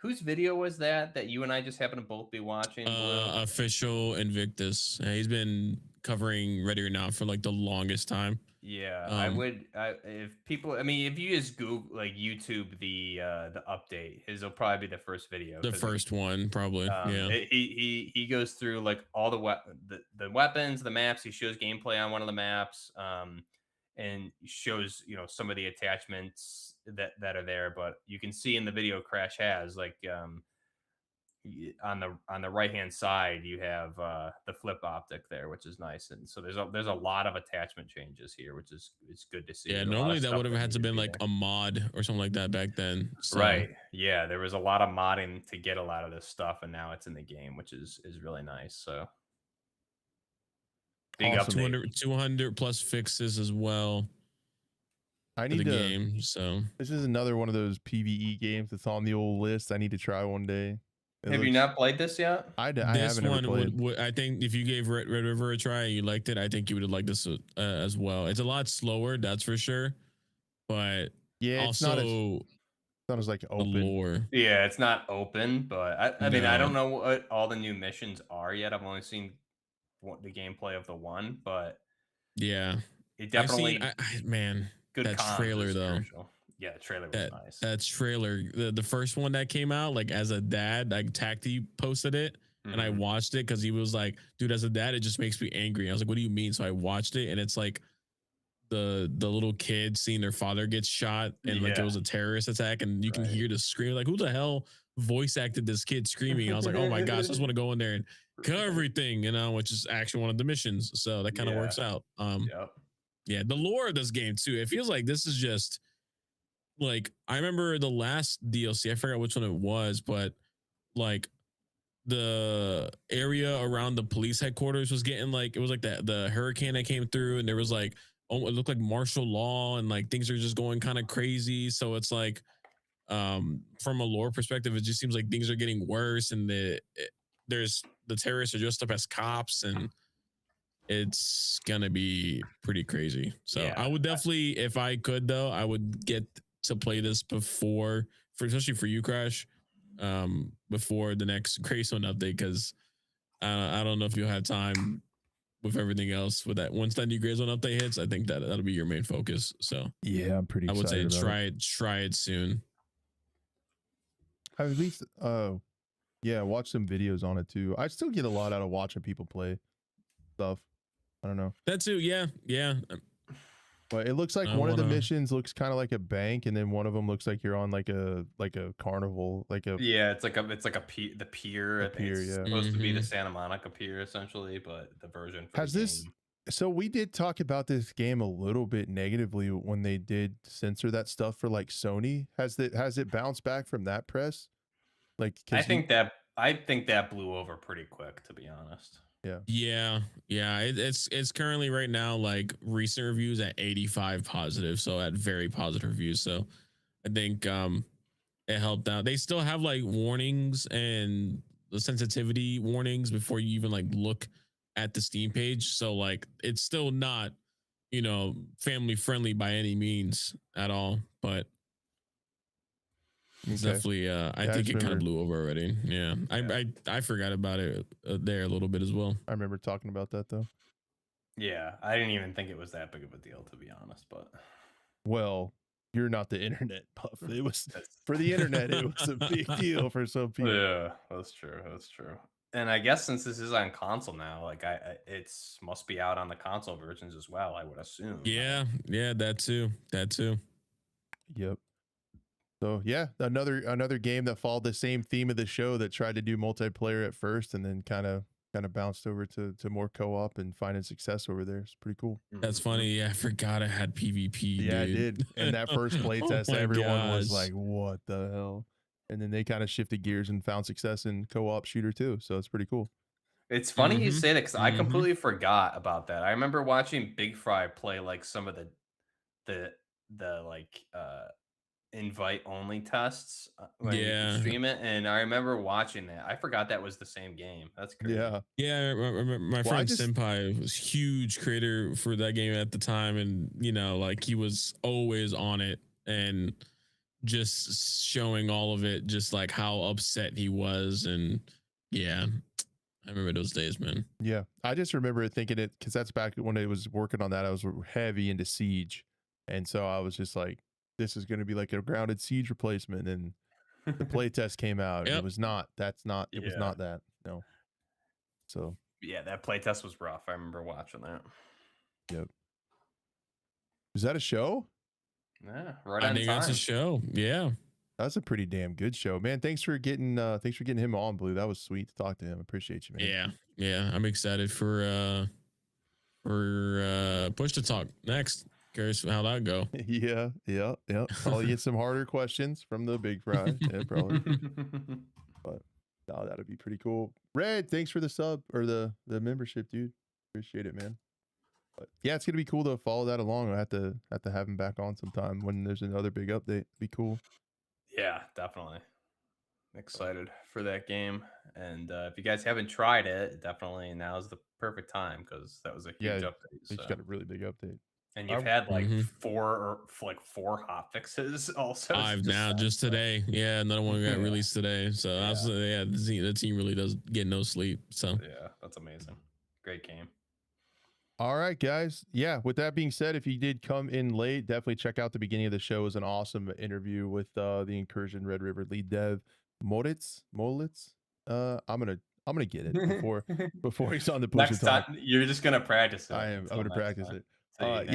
whose video was that you and I just happen to both be watching? Official Invictus. He's been covering Ready or Not for like the longest time. Yeah, I would. If you just Google, like, YouTube the update, his will probably be the first video. The first one, probably. Yeah. He goes through like all the weapons, the maps. He shows gameplay on one of the maps. and shows, you know, some of the attachments that are there. But you can see in the video Crash has, like, on the right hand side you have the flip optic there, which is nice. And so there's a lot of attachment changes here, which is it's good to see. Yeah, There's a lot of normally that stuff would have that had to needed to been be like there. a mod or something like that back then. So Right. Yeah, there was a lot of modding to get a lot of this stuff, and now it's in the game, which is really nice. So big Awesome. update. 200 plus fixes as well I for the need to. game. So This is another one of those PVE games that's on the old list. I need to try one day. Have you not played this yet? I this haven't ever one played. would I think if you gave Red River a try and you liked it, I think you would have liked this as well. It's a lot slower, that's for sure, but Yeah, it's also not as like the open. lore. Yeah, it's not open, but I mean, I No. don't know what all the new missions are yet. I've only seen the gameplay of the one, but Yeah, it I've seen. definitely Man, good that comms trailer is though. crucial. Yeah, the trailer was nice. That trailer, the first one that came out, like as a dad, like Tacti posted it, and I watched it because he was like, "Dude, as a dad, it just makes me angry." I was like, "What do you mean?" So I watched it, and it's like the little kid seeing their father get shot, and like it was a terrorist attack, and you can hear the scream, like, "Who the hell voice acted this kid screaming?" I was like, "Oh my gosh, I just want to go in there and kill everything," you know, which is actually one of the missions. So that kind of works out. Yeah, the lore of this game too. It feels like this is just like, I remember the last DLC, I forgot which one it was, but like the area around the police headquarters was getting like, it was like the hurricane that came through, and there was like, oh, it looked like martial law, and like things are just going kind of crazy. So it's like, from a lore perspective, it just seems like things are getting worse, and there's the terrorists are dressed up as cops, and it's gonna be pretty crazy. So I would definitely, if I could though, I would get to play this before, especially for you, Crash, before the next Greystone update, because I don't know if you'll have time with everything else with that. Once that new Greystone update hits, I think that'll be your main focus. So yeah, I'm pretty excited. I would say about try it soon. I at least yeah, watch some videos on it too. I still get a lot out of watching people play stuff. I don't know. That too, yeah. But it looks like one of the missions looks kind of like a bank, and then one of them looks like you're on like a carnival, like a it's like the pier. It's supposed to be the Santa Monica pier essentially, but the version for has this. So we did talk about this game a little bit negatively when they did censor that stuff for like Sony. Has it bounced back from that press? Like, I think that blew over pretty quick, to be honest. Yeah. It's currently right now like recent reviews at 85 positive, so at very positive reviews. So I think it helped out. They still have like warnings and the sensitivity warnings before you even like look at the Steam page. So like it's still not, you know, family friendly by any means at all, but it's definitely I think it kind of blew over already. Yeah. I forgot about it there a little bit as well. I remember talking about that though. Yeah, I didn't even think it was that big of a deal, to be honest, but well, you're not the internet buff. It was for the internet, it was a big deal for some people. Yeah, that's true. And I guess since this is on console now, like it's must be out on the console versions as well, I would assume. Yeah, that too. Yep. So yeah, another game that followed the same theme of the show, that tried to do multiplayer at first and then kind of bounced over to more co-op and finding success over there. It's pretty cool. That's funny. Yeah, I forgot I had PvP. Yeah, dude. I did. And that first playtest, everyone was like, "What the hell?" And then they kind of shifted gears and found success in co-op shooter too. So it's pretty cool. It's funny you say that, because I completely forgot about that. I remember watching Big Fry play like some of the like invite only tests when you stream it, and I remember watching that. I forgot that was the same game. That's crazy. Yeah. My friend Senpai was huge creator for that game at the time, and you know, like he was always on it and just showing all of it, just like how upset he was. And yeah, I remember those days, man. Yeah, I just remember thinking it, because that's back when I was working on that. I was heavy into Siege, and so I was just like, this is going to be like a grounded Siege replacement. And the playtest came out. And it was not. It was not that. No. So yeah, that playtest was rough. I remember watching that. Yep. Is that a show? Yeah, right I on think that's a time. show. Yeah. That's a pretty damn good show, man. Thanks for getting him on, Blue. That was sweet to talk to him. Appreciate you, man. Yeah. Yeah. I'm excited for Push to Talk next. Curious how that go. Yeah. I'll get some harder questions from the big fry. Yeah, probably. But no, that'd be pretty cool. Red, thanks for the sub or the membership, dude. Appreciate it, man. But yeah, it's gonna be cool to follow that along. I have to have him back on sometime when there's another big update. Be cool. Yeah, definitely. Excited for that game. And if you guys haven't tried it, definitely now's the perfect time because that was a huge update. He's got a really big update. And you've had like four hot fixes also. Five now, just today. Yeah, another one got released today. So the team really does get no sleep. So yeah, that's amazing. Great game. All right, guys. Yeah, with that being said, if you did come in late, definitely check out the beginning of the show. It was an awesome interview with the Incursion Red River lead dev, Moritz. I'm gonna get it before he's on the push. Next time, you're just gonna practice it. I'm gonna practice it. So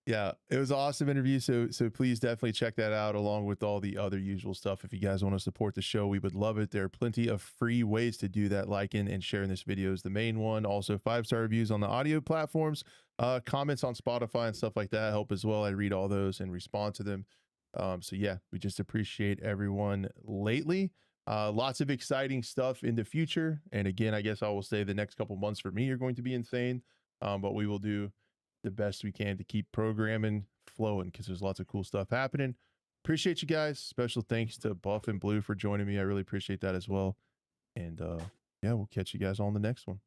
yeah, it was an awesome interview. So please definitely check that out along with all the other usual stuff. If you guys want to support the show, we would love it. There are plenty of free ways to do that. Liking and sharing this video is the main one. Also 5-star reviews on the audio platforms, comments on Spotify and stuff like that help as well. I read all those and respond to them. So yeah, we just appreciate everyone lately. Lots of exciting stuff in the future. And again, I guess I will say the next couple months for me are going to be insane. But we will do the best we can to keep programming flowing because there's lots of cool stuff happening. Appreciate you guys. Special thanks to Buff and Blue for joining me. I really appreciate that as well. And yeah, we'll catch you guys on the next one.